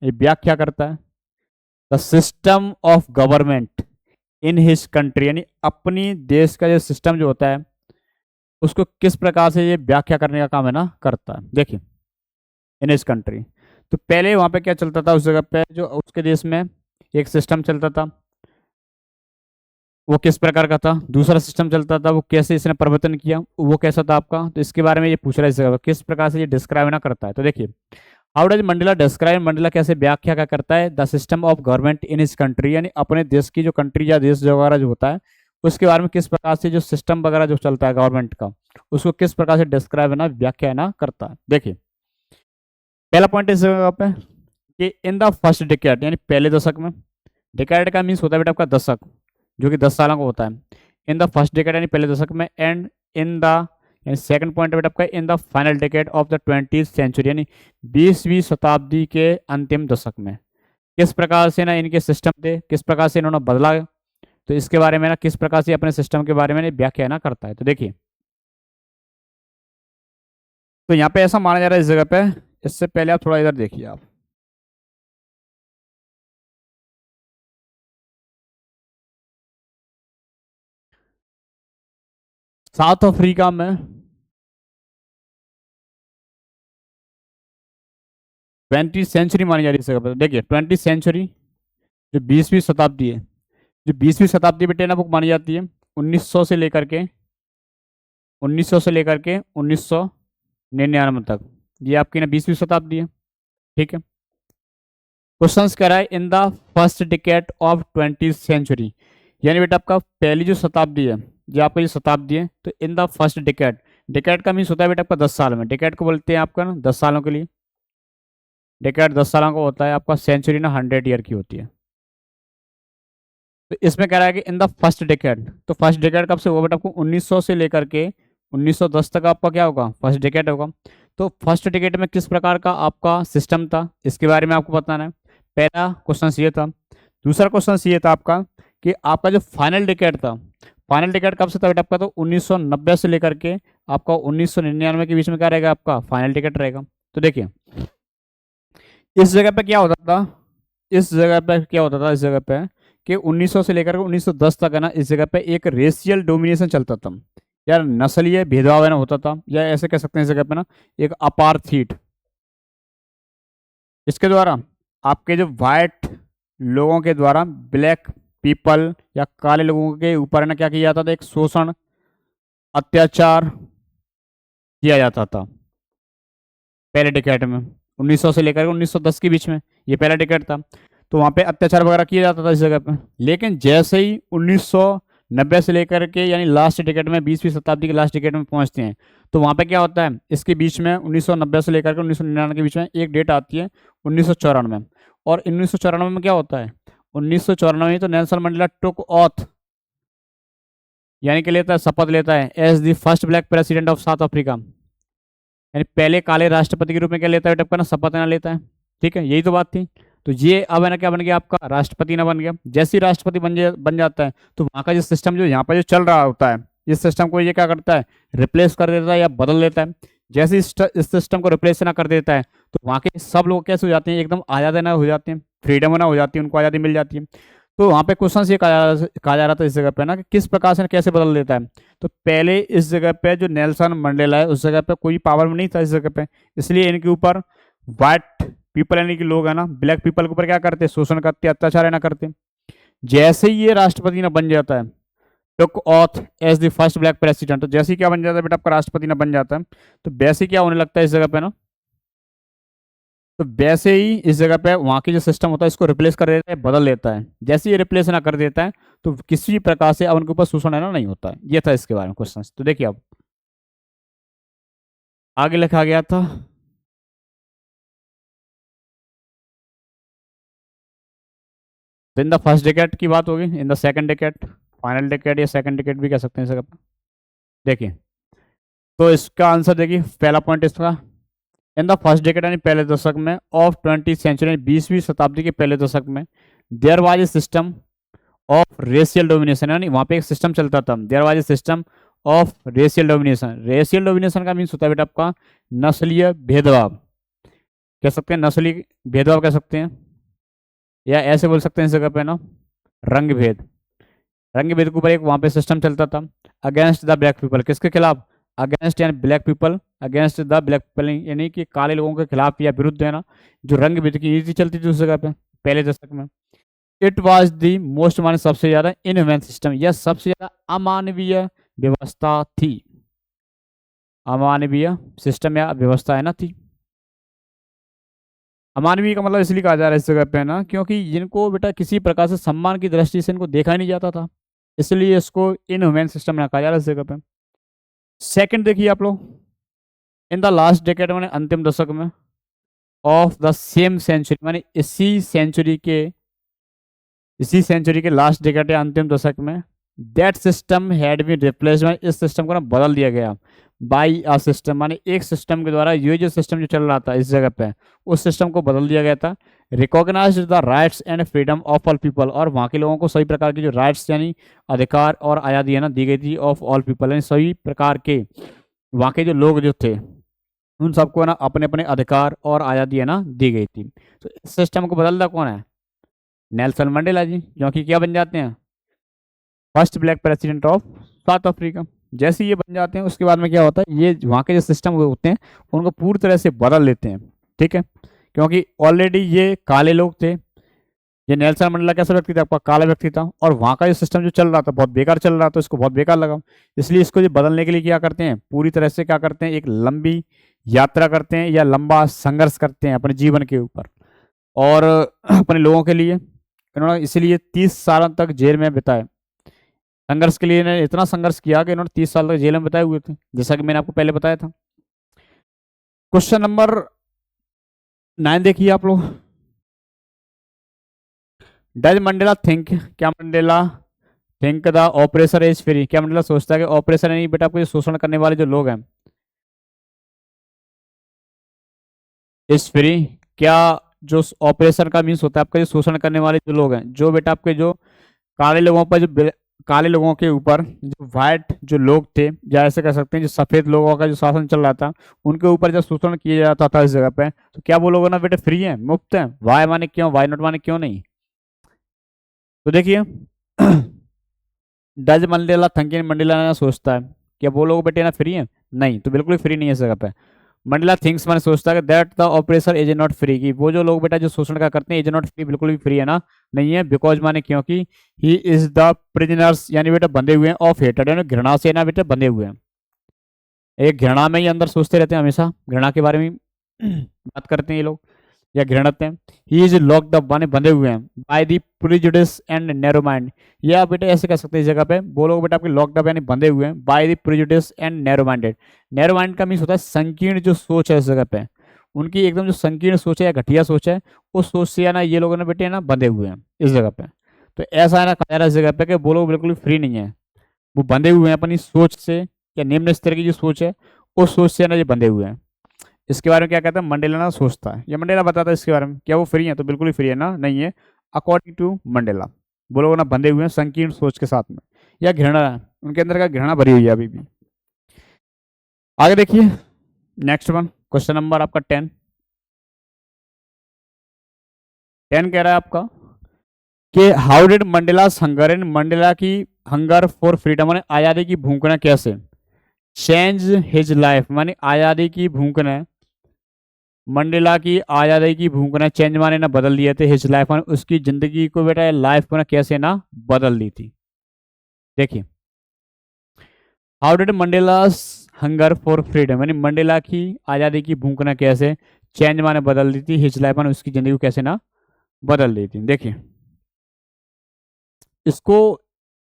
ये व्याख्या करता है the system of government in his country, यानी अपनी देश का जो सिस्टम जो होता है उसको किस प्रकार से ये व्याख्या करने का काम है ना करता है। देखिए इन हिज कंट्री, तो पहले वहां पे क्या चलता था, उस जगह पे जो उसके देश में एक सिस्टम चलता था, वो किस प्रकार का था, दूसरा सिस्टम चलता था, वो कैसे इसने परिवर्तन किया, वो कैसा था आपका। तो इसके बारे में ये पूछ रहा है इस जगह किस प्रकार से ये डिस्क्राइब ना करता है। तो देखिए how does Mandela describe, Mandela कैसे व्याख्या का करता है the system of government in his country, यानी अपने देश की जो कंट्री या देश वगैरह जो होता है उसके बारे में किस प्रकार से जो सिस्टम वगैरह जो चलता है गवर्नमेंट का, उसको किस प्रकार से डिस्क्राइब ना व्याख्या ना करता है। देखिए पहला पॉइंट इस जगह पे कि इन द फर्स्ट डिकेड, यानी पहले दशक में, डिकेड का मीन्स होता है बेटा आपका दशक, जो कि 10 सालों का होता है, इन द फर्स्ट डिकेड यानी पहले दशक में, एंड इन द, यानी सेकंड पॉइंट बेटा आपका in the final decade of the 20th century, यानी 20वीं शताब्दी के अंतिम दशक में किस प्रकार से ना इनके सिस्टम थे, किस प्रकार से इन्होंने बदला, तो इसके बारे में ना किस प्रकार से अपने सिस्टम के बारे में व्याख्या ना करता है। तो देखिए तो यहाँ पे ऐसा माना जा रहा है इस जगह पे, इससे पहले आप थोड़ा इधर देखिए आप, साउथ अफ्रीका में 20th सेंचुरी मानी जा रही है इस जगह पे। देखिए 20th सेंचुरी जो 20वीं शताब्दी है, जो 20वीं शताब्दी बेटे ना वो मानी जाती है 1900 से लेकर के 1999 तक, ये आपकी ना 20वीं शताब्दी है। ठीक है, क्वेश्चन कह रहा है in the first decade of 20th century, यानी बेटा आपका पहली जो शताब्दी है, जो आपका ये शताब्दी है, तो इन द फर्स्ट डिकेड, डिकेड का मीन्स होता है बेटा आपका 10 साल में, डिकेड को बोलते हैं आपका ना 10 सालों के लिए, डिकेड 10 सालों का होता है आपका, सेंचुरी ना 100 ईयर की होती है। तो इसमें कह रहा है कि इन द फर्स्ट डिकेड, तो फर्स्ट डिकेड कब से होगा बेटा आपको 1900 से लेकर के 1910 तक आपका क्या होगा, फर्स्ट डिकेड होगा। तो फर्स्ट डिकेड में किस प्रकार का आपका सिस्टम था, इसके बारे में आपको बताना है। पहला क्वेश्चन ये था। दूसरा क्वेश्चन ये था आपका कि आपका जो फाइनल डिकेड था, फाइनल डिकेड कब से था बेटा आपका, तो 1990 से लेकर के आपका 1999 के बीच में क्या रहेगा आपका फाइनल डिकेड रहेगा। तो देखिए इस जगह पे क्या होता था, इस जगह पे क्या होता था, इस जगह पे कि 1900 से लेकर 1910 तक है ना, इस जगह पे एक रेशियल डोमिनेशन चलता था, या नस्लीय भेदभाव है ना होता था, या ऐसे कह सकते हैं इस जगह पे ना एक अपार्थीट, इसके द्वारा आपके जो वाइट लोगों के द्वारा ब्लैक पीपल या काले लोगों के ऊपर है ना क्या किया जाता था, एक शोषण, अत्याचार किया जाता था पहले डिकेड में, 1900 से लेकर 1910 के बीच में, ये पहला डिकेड था। तो वहाँ पे अत्याचार वगैरह किया जाता था इस जगह पे। लेकिन जैसे ही 1990 से लेकर के यानी लास्ट डिकेड में, 20वीं शताब्दी के लास्ट डिकेड में पहुँचते हैं, तो वहाँ पे क्या होता है, इसके बीच में 1990 से लेकर के 1999 के बीच में एक डेट आती है 1994, और 1994 में क्या होता है, 1994 में तो नेल्सन मंडेला टुक ऑथ, यानी कि लेता है, शपथ लेता है as the first black president of South Africa, यानी पहले काले राष्ट्रपति के रूप में क्या लेता है बेटा ना, शपथ ना लेता है। ठीक है, यही तो बात थी। तो ये अब है ना क्या बन गया, आपका राष्ट्रपति ना बन गया। जैसे ही राष्ट्रपति बन जाता है तो वहाँ का जो सिस्टम जो यहाँ पर जो चल रहा होता है, इस सिस्टम को ये क्या करता है, रिप्लेस कर देता है या बदल देता है। जैसे इस सिस्टम को रिप्लेस ना कर देता है तो वहाँ के सब लोग कैसे हो जाते हैं, एकदम आज़ाद ना हो जाते हैं, फ्रीडम ना हो जाती है, उनको आज़ादी मिल जाती है। तो वहाँ पे क्वेश्चन ये कहा जा रहा था इस जगह पे ना कि किस प्रकार से कैसे बदल देता है। तो पहले इस जगह पे जो नेल्सन मंडेला है उस जगह पे कोई पावर नहीं था इस जगह पे, इसलिए इनके ऊपर व्हाइट पीपल यानी कि लोग है ना, ब्लैक पीपल के ऊपर क्या करते, शोषण करते, अत्याचार है ना करते। जैसे ही ये राष्ट्रपति ना बन जाता है, took oath as the first black president, तो जैसे ही क्या बन जाता है बेटा, आपका राष्ट्रपति ना बन जाता है, तो वैसे क्या होने लगता है इस जगह पे ना, तो वैसे ही इस जगह पे वहाँ की जो सिस्टम होता है इसको रिप्लेस कर देता है, बदल देता है। जैसे ही रिप्लेस ना कर देता है तो किसी प्रकार से अब उनके ऊपर शोषण है ना नहीं होता है। ये था इसके बारे में क्वेश्चन। तो देखिए अब आगे लिखा गया था, इन द फर्स्ट डिकेड की बात होगी, in the second decade, final decade या सेकंड डिकेड भी कह सकते हैं इस जगह पे। देखिए तो इसका आंसर देखिए, पहला पॉइंट इसका, इन द फर्स्ट डिकेड यानी पहले दशक में ऑफ 20th सेंचुरी, 20वीं शताब्दी के पहले दशक में, there was a system of racial domination, यानी वहाँ पे एक सिस्टम चलता था, there was a system of racial domination. Racial domination का मीन्स होता है बेटा आपका नस्लीय भेदभाव, कह सकते हैं नस्ली भेदभाव कह सकते हैं, या ऐसे बोल सकते हैं इस जगह पे ना रंग भेद। रंग भेद के ऊपर एक वहाँ पे सिस्टम चलता था, अगेंस्ट द ब्लैक पीपल, किसके खिलाफ, अगेंस्ट यानी black people, against the black people यानी कि काले लोगों के खिलाफ या विरुद्ध है ना, जो रंग भेद की नीति चलती थी उस जगह पे पहले दशक में। इट वॉज दी मोस्ट माने सबसे ज्यादा इनह्यूमन सिस्टम, यह सबसे ज्यादा अमानवीय व्यवस्था थी, अमानवीय सिस्टम या व्यवस्था है ना थी। अमानवीय का मतलब इसलिए कहा जा रहा है इस जगह पे ना क्योंकि जिनको बेटा किसी प्रकार से सम्मान की दृष्टि से इनको देखा ही नहीं जाता था, इसलिए इसको इनह्यूमन सिस्टम ना कहा जा रहा है इस जगह पे। सेकंड देखिए आप लोग, इन द लास्ट डेकेड माने अंतिम दशक में, ऑफ द सेम सेंचुरी माने इसी सेंचुरी के लास्ट डेकेड या अंतिम दशक में, that system had been replaced, माने इस सिस्टम को ना बदल दिया गया बाई अ सिस्टम, माने एक सिस्टम के द्वारा, ये जो सिस्टम जो चल रहा था इस जगह पे उस सिस्टम को बदल दिया गया था। Recognise the rights and freedom of all people, और वहाँ के लोगों को सभी प्रकार की जो राइट्स यानी अधिकार और आज़ादी है ना दी गई थी, ऑफ ऑल पीपल यानी सभी प्रकार के वहाँ के जो लोग जो थे उन सबको ना अपने अपने अधिकार और आज़ादी है ना दी गई थी। तो इस सिस्टम को बदलता कौन है, नेल्सन मंडेला जी, जो कि क्या बन जाते हैं, first black president of South Africa. जैसे ये बन जाते हैं उसके बाद में क्या होता है, ये वहाँ के जो सिस्टम होते हैं उनको पूरी तरह से बदल लेते हैं, ठीक है, क्योंकि ऑलरेडी ये काले लोग थे, ये नेल्सन मंडेला कैसा व्यक्ति था, आपका काला व्यक्ति था, और वहाँ का जो सिस्टम जो चल रहा था बहुत बेकार चल रहा था, इसको बहुत बेकार लगा, इसलिए इसको जो बदलने के लिए क्या करते हैं, पूरी तरह से क्या करते हैं, एक लंबी यात्रा करते हैं या लंबा संघर्ष करते हैं अपने जीवन के ऊपर और अपने लोगों के लिए। इन्होंने इसीलिए 30 सालों तक जेल में बिताए, संघर्ष के लिए इन्होंने इतना संघर्ष किया कि इन्होंने 30 साल तक जेल में बिताए हुए थे, जैसा कि मैंने आपको पहले बताया था। क्वेश्चन नंबर 9 देखिए आप लोग, डज मंडेला थिंक, क्या Mandela think the oppressor is free, क्या मंडेला सोचता है कि ऑपरेसर नहीं बेटा आपको शोषण करने वाले जो लोग हैं इज फ्री, क्या जो ऑपरेशन का मीन्स होता है आपका जो शोषण करने वाले जो लोग हैं, जो बेटा आपके जो काले लोगों पर जो काले लोगों के ऊपर जो व्हाइट जो लोग थे या ऐसे कह सकते हैं जो सफेद लोगों का जो शासन चल रहा था उनके ऊपर जब शोषण किया जाता था इस जगह पे, तो क्या वो लोग ना बेटे फ्री हैं, मुफ्त हैं, वाई माने क्यों, वाई नॉट माने क्यों नहीं। तो देखिए डज मंडेला थंकिन मंडेला ना सोचता है क्या वो लोग बेटे ना फ्री हैं, नहीं, तो बिल्कुल फ्री नहीं है इस जगह पे। मंडेला थिंक्स मैंने सोचता है that the oppressor is not free, कि वो जो लोग बेटा जो शोषण का करते हैं इज नॉट फ्री, बिल्कुल भी फ्री है ना नहीं है, बिकॉज माने क्योंकि ही इज द प्रिजनर्स यानी बेटा बंधे हुए हैं ऑफ हेटेड, यानी घृणा से ना बेटा बंधे हुए हैं, एक घृणा में ही अंदर सोचते रहते हैं, हमेशा घृणा के बारे में बात करते हैं ये लोग या घृणत हैं। ही इज लॉक्ड अप माने बंधे हुए हैं by the prejudice and narrow mind, ये आप बेटा ऐसे कह सकते हैं इस जगह पे, वो लोग बेटा आपके लॉक्ड अप यानी बंधे हुए हैं by the prejudice and narrow minded. Narrow mind का मीन्स होता है संकीर्ण जो सोच है इस जगह पे, उनकी एकदम जो संकीर्ण सोच है या घटिया सोच है उस सोच से ना ये लोग ना बेटे ना बंधे हुए हैं इस जगह पे। तो ऐसा है ना कहा जा रहा है इस जगह पे कि वो लोग बिल्कुल फ्री नहीं है, वो बंधे हुए हैं अपनी सोच से या निम्न स्तर की जो सोच है उस सोच से ना ये बंधे हुए हैं। इसके बारे में क्या कहता है, मंडेला ना सोचता है या मंडेला बताता है इसके बारे में। क्या वो फ्री है? तो बिल्कुल ही फ्री है ना, नहीं है। अकॉर्डिंग टू मंडेला, वो लोग ना बंधे हुए हैं संकीर्ण सोच के साथ में, या घृणा है, उनके अंदर का घृणा भरी हुई है अभी भी। आगे देखिए नेक्स्ट वन, क्वेश्चन नंबर आपका 10। 10 कह रहा है आपका कि how did Mandela hunger, in Mandela की हंगर फॉर फ्रीडम माने आज़ादी की भूख ने कैसे चेंज हिज लाइफ, माने आज़ादी की भूख ने, मंडेला की आज़ादी की भूख ने चेंज माने ना बदल दिए थे, हिज लाइफ माने उसकी जिंदगी को बेटा, लाइफ को ना कैसे ना बदल दी थी। देखिए how did Mandela's hunger for freedom, यानी मंडेला की आज़ादी की भूख ने कैसे चेंज माने बदल दी थी, हिज लाइफ माने उसकी जिंदगी को कैसे ना बदल दी थी। देखिए इसको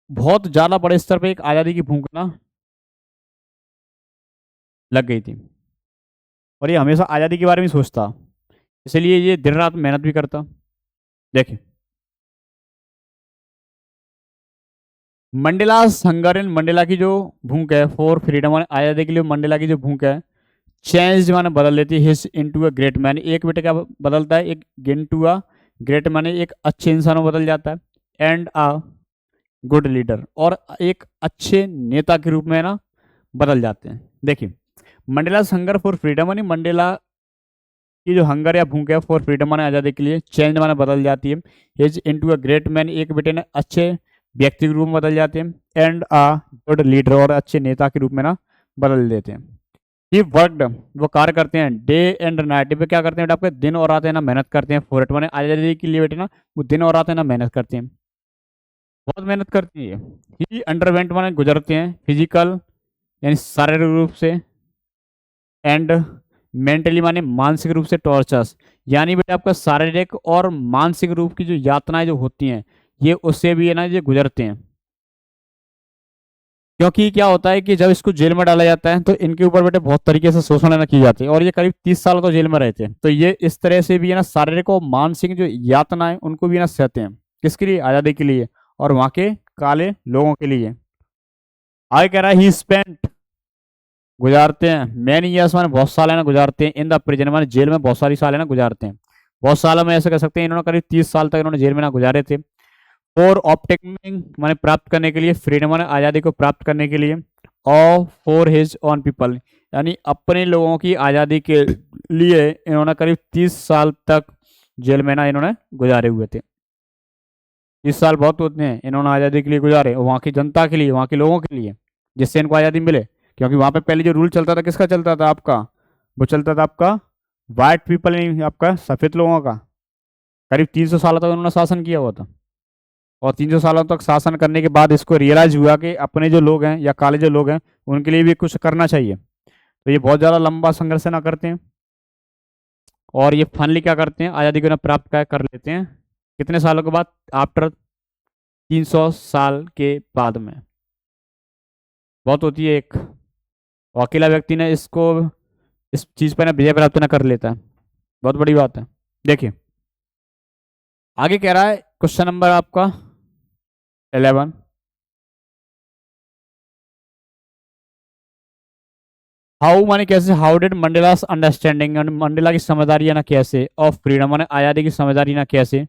बहुत ज्यादा बड़े स्तर पे एक आज़ादी की भूख ना लग गई थी, और ये हमेशा आज़ादी के बारे में सोचता, इसलिए ये दिन रात मेहनत भी करता। देखिए मंडेला हंगर, इन मंडेला की जो भूख है फॉर फ्रीडम और आज़ादी के लिए, मंडेला की जो भूख है चेंज माने बदल देती है, his into a great man, एक बेटे का बदलता है, एक इनटू अ ग्रेट मैन एक अच्छे इंसान में बदल जाता है, एंड अ गुड लीडर, और एक अच्छे नेता के रूप में ना बदल जाते हैं। देखिए मंडेला हंगर फॉर फ्रीडम, यानी मंडेला की जो हंगर या भूख है फॉर फ्रीडम माने आज़ादी के लिए, चेंज माने बदल जाती है, his into a great man एक बेटे ने अच्छे व्यक्ति के रूप में बदल जाते हैं, एंड अ गुड लीडर और अच्छे नेता के रूप में ना बदल देते हैं। ही वर्कड, वो कार्य करते हैं, डे एंड नाइट, पे क्या करते हैं बेटा आपके, दिन और रात है ना मेहनत करते हैं, फॉर इट माने आज़ादी के लिए बेटे ना वो दिन और रात है ना मेहनत करते हैं, बहुत मेहनत करती है। ही अंडरवेंट माने गुजरते हैं, फिजिकल यानी शारीरिक रूप से, एंड मेंटली माने मानसिक रूप से टॉर्चर्स, यानी बेटा आपका शारीरिक और मानसिक रूप की जो यातनाएं जो होती हैं ये उससे भी है ना ये गुजरते हैं। क्योंकि क्या होता है कि जब इसको जेल में डाला जाता है तो इनके ऊपर बेटे बहुत तरीके से शोषण ना की जाती है, और ये करीब 30 साल तो जेल में रहते हैं, तो ये इस तरह से भी है ना शारीरिक और मानसिक जो यातनाएं उनको भी ना सहते हैं, किसके लिए, आज़ादी के लिए और वहां के काले लोगों के लिए। आगे कह रहा है ही स्पेंट, गुजारते हैं, मैनी ईयर्स माने बहुत साल है ना गुजारते हैं, इन द प्रिजन माने जेल में बहुत सारी साल है ना गुजारते हैं, बहुत सालों में ऐसे कह सकते हैं, इन्होंने करीब 30 साल तक इन्होंने जेल में ना गुजारे थे। फॉर ऑप्टेनिंग माने प्राप्त करने के लिए, फ्रीडम माने आज़ादी को प्राप्त करने के लिए, और फॉर हिज ऑन पीपल, यानी अपने लोगों की आज़ादी के लिए इन्होंने करीब 30 साल तक जेल में ना इन्होंने गुजारे हुए थे। 30 साल बहुत होते हैं, इन्होंने आज़ादी के लिए गुजारे, और वहाँ की जनता के लिए, वहाँ के लोगों के लिए, जिससे इनको आज़ादी मिले। क्योंकि वहाँ पे पहले जो रूल चलता था किसका चलता था आपका, वो चलता था आपका वाइट पीपल, नहीं आपका सफ़ेद लोगों का। करीब 300 साल तक उन्होंने शासन किया हुआ था, और 300 सालों तक शासन करने के बाद इसको रियलाइज हुआ कि अपने जो लोग हैं या काले जो लोग हैं उनके लिए भी कुछ करना चाहिए, तो ये बहुत ज़्यादा लंबा संघर्ष ना करते हैं, और ये फाइनली क्या करते हैं, आज़ादी को ना प्राप्त कर लेते हैं। कितने सालों के बाद, आफ्टर 300 साल के बाद में, बहुत होती है एक, और अकेला व्यक्ति ने इसको इस चीज़ पर ना विजय प्राप्त ना कर लेता है, बहुत बड़ी बात है। देखिए आगे कह रहा है क्वेश्चन नंबर आपका 11, हाउ माने कैसे, हाउ डिड मंडेलास अंडरस्टैंडिंग, मंडेला की समझदारी है ना कैसे, ऑफ फ्रीडम माने आज़ादी की समझदारी ना कैसे,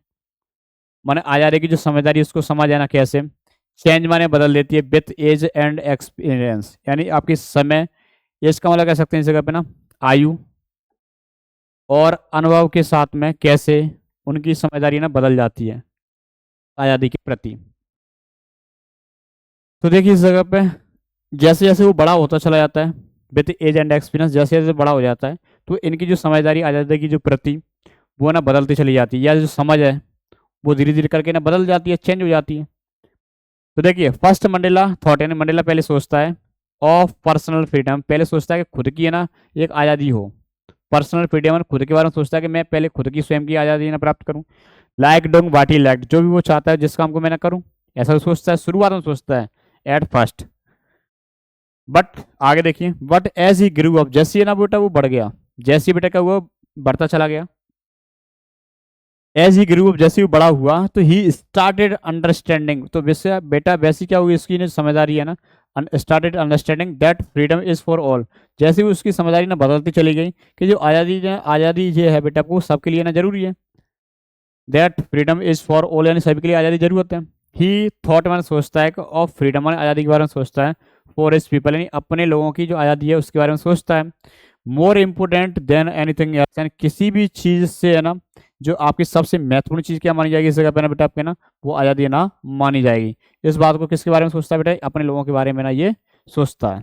माने आज़ादी की जो समझदारी उसको समझ है ना कैसे, चेंज माने बदल देती है, विथ एज एंड एक्सपीरियंस, यानी आपकी समय, एज का मतलब कह सकते हैं इस जगह पे ना आयु और अनुभव के साथ में कैसे उनकी समझदारी ना बदल जाती है आज़ादी के प्रति। तो देखिए इस जगह पे जैसे जैसे वो बड़ा होता चला जाता है, विथ एज एंड एक्सपीरियंस जैसे जैसे बड़ा हो जाता है, तो इनकी जो समझदारी आज़ादी की जो प्रति वो ना बदलती चली जाती है, या जो समझ है वो धीरे धीरे करके ना बदल जाती है, चेंज हो जाती है। तो देखिए फर्स्ट मंडेला थॉट, यानी मंडेला पहले सोचता है ऑफ पर्सनल फ्रीडम, पहले सोचता है कि खुद की है ना एक आज़ादी हो, पर्सनल फ्रीडम खुद के बारे में सोचता है कि मैं पहले खुद की स्वयं की आज़ादी ना प्राप्त करूं, like doing what he like, जो भी वो चाहता है जिस काम को मैं ना करूं, ऐसा सोचता है, शुरुआत में सोचता है एट फर्स्ट। बट आगे देखिए, but as he grew up, जैसे ही ना बेटा वो बढ़ गया, जैसे ही बेटा का वो बढ़ता चला गया, एज ही ग्रू अप जैसे ही बड़ा हुआ, तो ही स्टार्टेड अंडरस्टैंडिंग, तो वैसे बेटा वैसी क्या हुई इसकी समझदारी है ना started understanding that freedom is for all. जैसे ही उसकी समझदारी ना बदलती चली गई कि जो आज़ादी जो है बेटा आपको सबके लिए ना जरूरी है, that freedom is for all यानी सभी के लिए आज़ादी जरूरत है। ही थॉट मैंने सोचता है ऑफ फ्रीडम यानी आज़ादी के बारे में सोचता है, फॉर इज पीपल यानी अपने लोगों की जो आज़ादी है उसके बारे में सोचता है, more important than anything else यानी किसी भी चीज़ से है ना जो आपकी सबसे महत्वपूर्ण चीज़ क्या मानी जाएगी इस जगह पे ना बेटा आपके ना वो आज़ादी ना मानी जाएगी। इस बात को किसके बारे में सोचता है बेटा, अपने लोगों के बारे में ना ये सोचता है।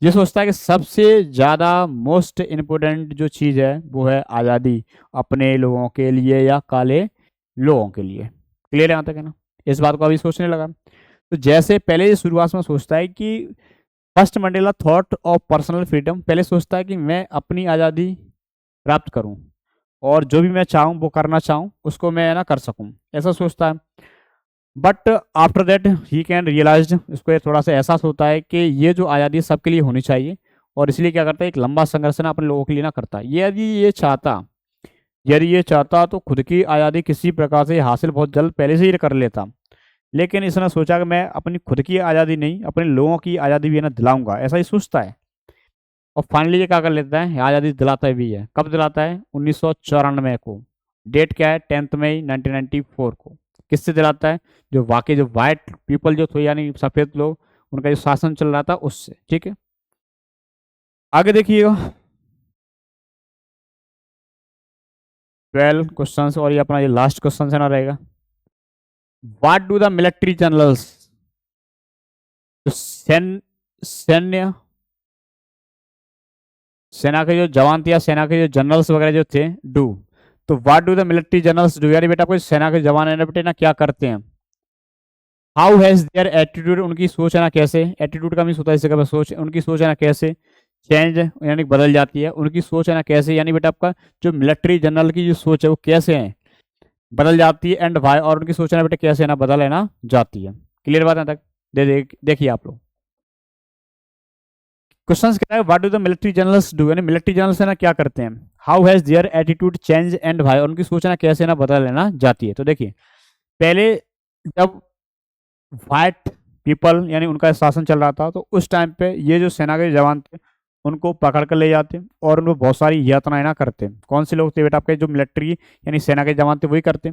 ये सोचता है कि सबसे ज़्यादा मोस्ट इम्पोर्टेंट जो चीज़ है वो है आज़ादी अपने लोगों के लिए या काले लोगों के लिए। क्लियर है यहाँ तक है ना, इस बात को अभी सोचने लगा। तो जैसे पहले ये शुरुआत में सोचता है कि first Mandela thought of personal freedom, पहले सोचता है कि मैं अपनी आज़ादी प्राप्त करूं और जो भी मैं चाहूं वो करना चाहूं उसको मैं ना कर सकूं, ऐसा सोचता है। But after that he can realise, इसको थोड़ा सा एहसास होता है कि ये जो आज़ादी सबके लिए होनी चाहिए और इसलिए क्या करता है एक लंबा संघर्ष ना अपने लोगों के लिए ना करता है। यदि ये चाहता तो खुद की आज़ादी किसी प्रकार से हासिल बहुत जल्द पहले से ही कर लेता, लेकिन इसने सोचा कि मैं अपनी खुद की आज़ादी नहीं अपने लोगों की आज़ादी भी ना दिलाऊंगा, ऐसा ही सोचता है। और फाइनली ये क्या कर लेता है, आज़ादी दिलाता भी है। कब दिलाता है, 1994 को। डेट क्या है, 10 मई 1994 को। किससे दिलाता है, जो वाकई जो वाइट पीपल जो थे यानी सफ़ेद लोग उनका जो शासन चल रहा था उससे। ठीक है, आगे देखिएगा 12 क्वेश्चन और ये अपना ये लास्ट क्वेश्चन है ना रहेगा। What do the military generals, तो सैन्य सेना के जो जवान थे या सेना के जो जनरल्स वगैरह जो थे डू, तो what do the military generals do यानी बेटा कोई सेना के जवान है ना बेटे ना क्या करते हैं। हाउ हैज देयर एटीट्यूड, उनकी सोच है ना कैसे, एटीट्यूड का भी होता है इस जगह पर सोच, उनकी सोच है ना कैसे चेंज यानी बदल जाती है, उनकी सोच है ना कैसे यानी बेटा आपका जो मिलिट्री जनरल की जो सोच है वो कैसे है बदल जाती है, एंड वाई और उनकी सोच है ना बेटा कैसे है ना बदल है ना जाती है। क्लियर बात है तक, देखिए आप लोग क्वेश्चन क्या है, what do the military generals do यानी मिलिट्री जनरल्स है ना क्या करते हैं, how has their attitude change and why और उनकी सोच है ना कैसे ना बदल है ना जाती है। तो देखिए पहले जब व्हाइट पीपल यानी उनका शासन चल रहा था तो उस टाइम पे ये जो सेना के जवान थे उनको पकड़ कर ले जाते और उनको बहुत सारी यातनाएं ना करते। कौन से लोग थे बेटा आपके, जो मिलिट्री यानी सेना के जवान थे वही करते।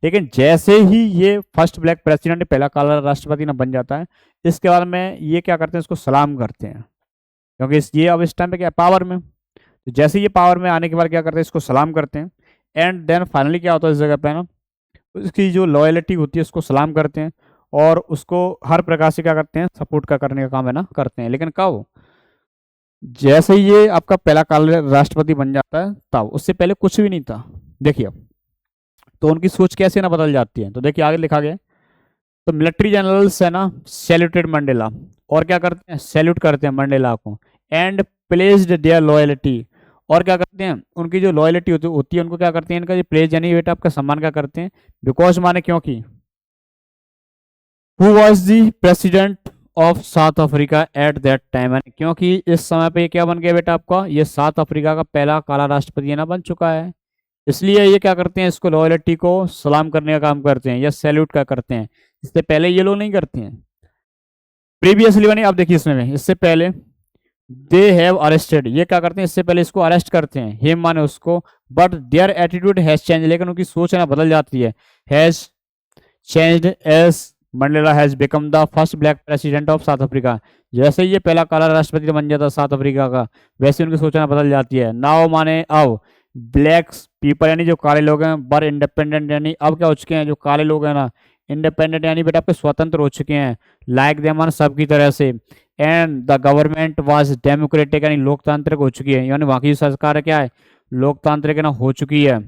लेकिन जैसे ही ये फर्स्ट ब्लैक प्रेसिडेंट पहला काला राष्ट्रपति ना बन जाता है, इसके बाद में ये क्या करते हैं, इसको सलाम करते हैं क्योंकि ये अब इस टाइम पे क्या पावर में। तो जैसे ये पावर में आने के बाद क्या करते हैं, इसको सलाम करते हैं। एंड देन फाइनली क्या होता है इस जगह पे ना, उसकी जो लॉयलिटी होती है उसको सलाम करते हैं और उसको हर प्रकार से क्या करते हैं सपोर्ट का करने का काम है ना करते हैं। लेकिन कब, जैसे ही ये आपका पहला काल राष्ट्रपति बन जाता है तब, उससे पहले कुछ भी नहीं था। देखिए तो उनकी सोच कैसे ना बदल जाती है। तो देखिए आगे लिखा गया, तो मिलिट्री जनरल्स है ना सैल्यूटेड मंडेला और क्या करते हैं सैल्यूट करते हैं मंडेला को, एंड प्लेस्ड देयर लॉयलिटी और क्या करते हैं उनकी जो लॉयलिटी होती है उनको क्या करते हैं इनका जो प्लेज यानी बेटा आपका सम्मान क्या करते हैं, बिकॉज माने क्योंकि who was the president of South Africa at that time, क्योंकि इस समय पे क्या बन गया बेटा आपका, ये साउथ अफ्रीका का पहला काला राष्ट्रपति है ना बन चुका है। इसलिए ये क्या करते हैं, इसको लॉयलिटी को सलाम करने का काम करते हैं या सैल्यूट का करते हैं। इससे पहले ये लोग नहीं करते हैं। प्रीवियसली बनी, अब देखिए इसमें इससे पहले दे हैव अरेस्टेड, ये क्या करते हैं इससे पहले इसको अरेस्ट करते हैं, हेम माने उसको, but their attitude has change, लेकिन उनकी सोच है ना बदल जाती है, has changed as Mandela has become the first black president of South Africa. जैसे ये पहला काला राष्ट्रपति बन जाता साउथ अफ्रीका का, वैसे उनकी सोचना बदल जाती है। नाउ माने अब ब्लैक पीपल यानी जो काले लोग हैं, बर इंडिपेंडेंट यानी अब क्या हो चुके हैं, जो काले लोग हैं ना इंडिपेंडेंट यानी बेटा आपके स्वतंत्र हो चुके हैं, लाइक दे मान सबकी तरह से। And the government was democratic यानी लोकतांत्रिक हो चुकी है, यानी वहाँ की सरकार क्या है लोकतांत्रिक ना हो चुकी है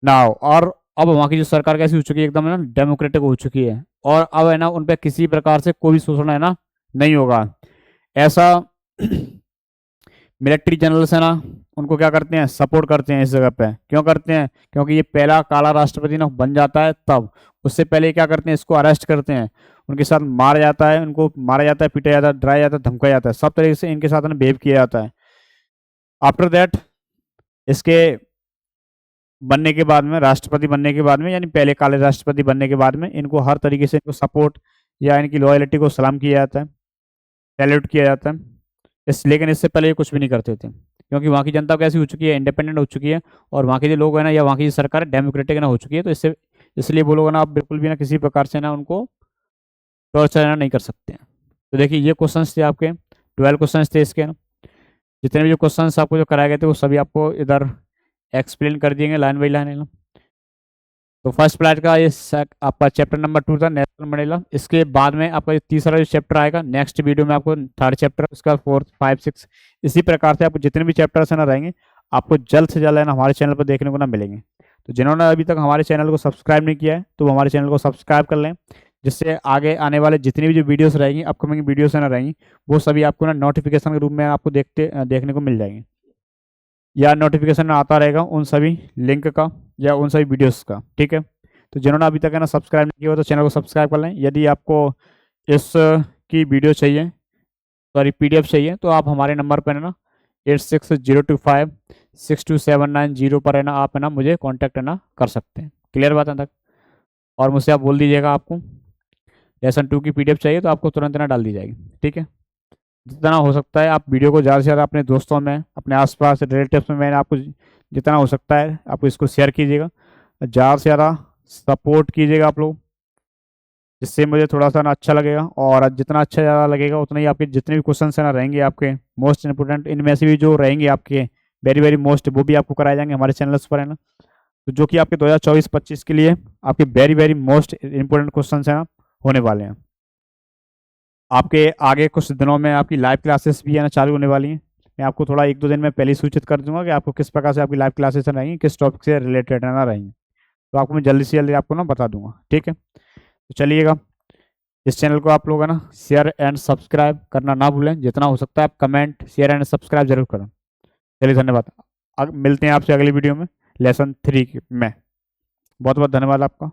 नाउ। और अब वहाँ की जो सरकार कैसी हो चुकी है, एकदम है ना डेमोक्रेटिक हो चुकी है, और अब है ना उन पर किसी प्रकार से कोई भी शोषण है ना नहीं होगा। ऐसा मिलिट्री जनरल्स है ना उनको क्या करते हैं सपोर्ट करते हैं इस जगह पे। क्यों करते हैं, क्योंकि ये पहला काला राष्ट्रपति ना बन जाता है तब। उससे पहले क्या करते हैं, इसको अरेस्ट करते हैं, उनके साथ मारा जाता है, उनको मारा जाता है, पीटा जाता है, डराया जाता है, धमकाया जाता है, सब तरीके से इनके साथ बिहेव किया जाता है। आफ्टर दैट इसके बनने के बाद में, राष्ट्रपति बनने के बाद में, यानी पहले काले राष्ट्रपति बनने के बाद में इनको हर तरीके से इनको सपोर्ट या इनकी लॉयलिटी को सलाम किया जाता है। सैल्यूट किया जाता है। लेकिन इससे पहले ये कुछ भी नहीं करते थे, क्योंकि वहाँ की जनता कैसी हो चुकी है, इंडिपेंडेंट हो चुकी है, और वहाँ के जो लोग हैं ना, या वहाँ की जो सरकार डेमोक्रेटिक ना हो चुकी है, तो इसलिए वो लोग ना आप बिल्कुल भी ना किसी प्रकार से ना उनको टॉर्चर नहीं कर सकते हैं। तो देखिए ये क्वेश्चंस थे आपके, 12 क्वेश्चंस थे इसके ना। जितने भी जो क्वेश्चंस आपको जो कराए गए थे वो सभी आपको इधर एक्सप्लेन कर दिए लाइन बाई लाइन। तो फर्स्ट पार्ट का ये आपका चैप्टर नंबर 2 था, नेल्सन मंडेला। इसके बाद में आपका तीसरा जो चैप्टर आएगा नेक्स्ट वीडियो में, आपको थर्ड चैप्टर, उसका 4, 5, 6, इसी प्रकार से आपको जितने भी चैप्टर्स है ना रहेंगे, आपको जल्द से जल्द है ना हमारे चैनल पर देखने को ना मिलेंगे। तो जिन्होंने अभी तक हमारे चैनल को सब्सक्राइब नहीं किया है तो वो हमारे चैनल को सब्सक्राइब कर लें, जिससे आगे आने वाले जितनी भी जो वीडियोस रहेंगी, अपकमिंग वीडियोस है ना रहेंगी, वो सभी आपको ना नोटिफिकेशन के रूप में आपको देखने को मिल जाएंगे, या नोटिफिकेशन आता रहेगा उन सभी लिंक का या उन सभी वीडियोस का। ठीक है, तो जिन्होंने अभी तक है ना सब्सक्राइब नहीं किया हो तो चैनल को सब्सक्राइब कर लें। यदि आपको इस की वीडियो चाहिए, सॉरी PDF चाहिए, तो आप हमारे नंबर पर है ना 8602562790 पर है ना आप है ना मुझे कांटेक्ट है ना कर सकते हैं। क्लियर बात है तक? और मुझसे आप बोल दीजिएगा आपको लेसन 2 की PDF चाहिए, तो आपको तुरंत ना डाल दी जाएगी। ठीक है, जितना हो सकता है आप वीडियो को ज़्यादा से ज़्यादा अपने दोस्तों में, अपने आसपास रिलेटिव्स में, मैंने आपको जितना हो सकता है आपको इसको शेयर कीजिएगा, ज़्यादा से ज़्यादा सपोर्ट कीजिएगा आप लोग, जिससे मुझे थोड़ा सा ना अच्छा लगेगा। और जितना अच्छा ज़्यादा लगेगा उतना ही आपके जितने भी क्वेश्चन है ना रहेंगे आपके मोस्ट इंपोर्टेंट, इनमें से भी जो रहेंगे आपके वेरी वेरी मोस्ट, वो भी आपको कराए जाएंगे हमारे चैनल्स पर है ना। तो जो कि आपके 2024-25 के लिए आपके very very most important question है ना होने वाले हैं। आपके आगे कुछ दिनों में आपकी लाइव क्लासेस भी है ना चालू होने वाली हैं। मैं आपको थोड़ा 1-2 दिन में पहले ही सूचित कर दूंगा कि आपको किस प्रकार से आपकी लाइव क्लासेस रहेंगी, किस टॉपिक से रिलेटेड है ना रहेंगी, तो आपको मैं जल्दी से जल्दी आपको ना बता दूंगा। ठीक है, तो चलिएगा, इस चैनल को आप लोग है ना शेयर एंड सब्सक्राइब करना ना भूलें, जितना हो सकता है आप कमेंट, शेयर एंड सब्सक्राइब जरूर करें। चलिए धन्यवाद, मिलते हैं आपसे अगली वीडियो में लेसन 3 में। बहुत बहुत धन्यवाद आपका।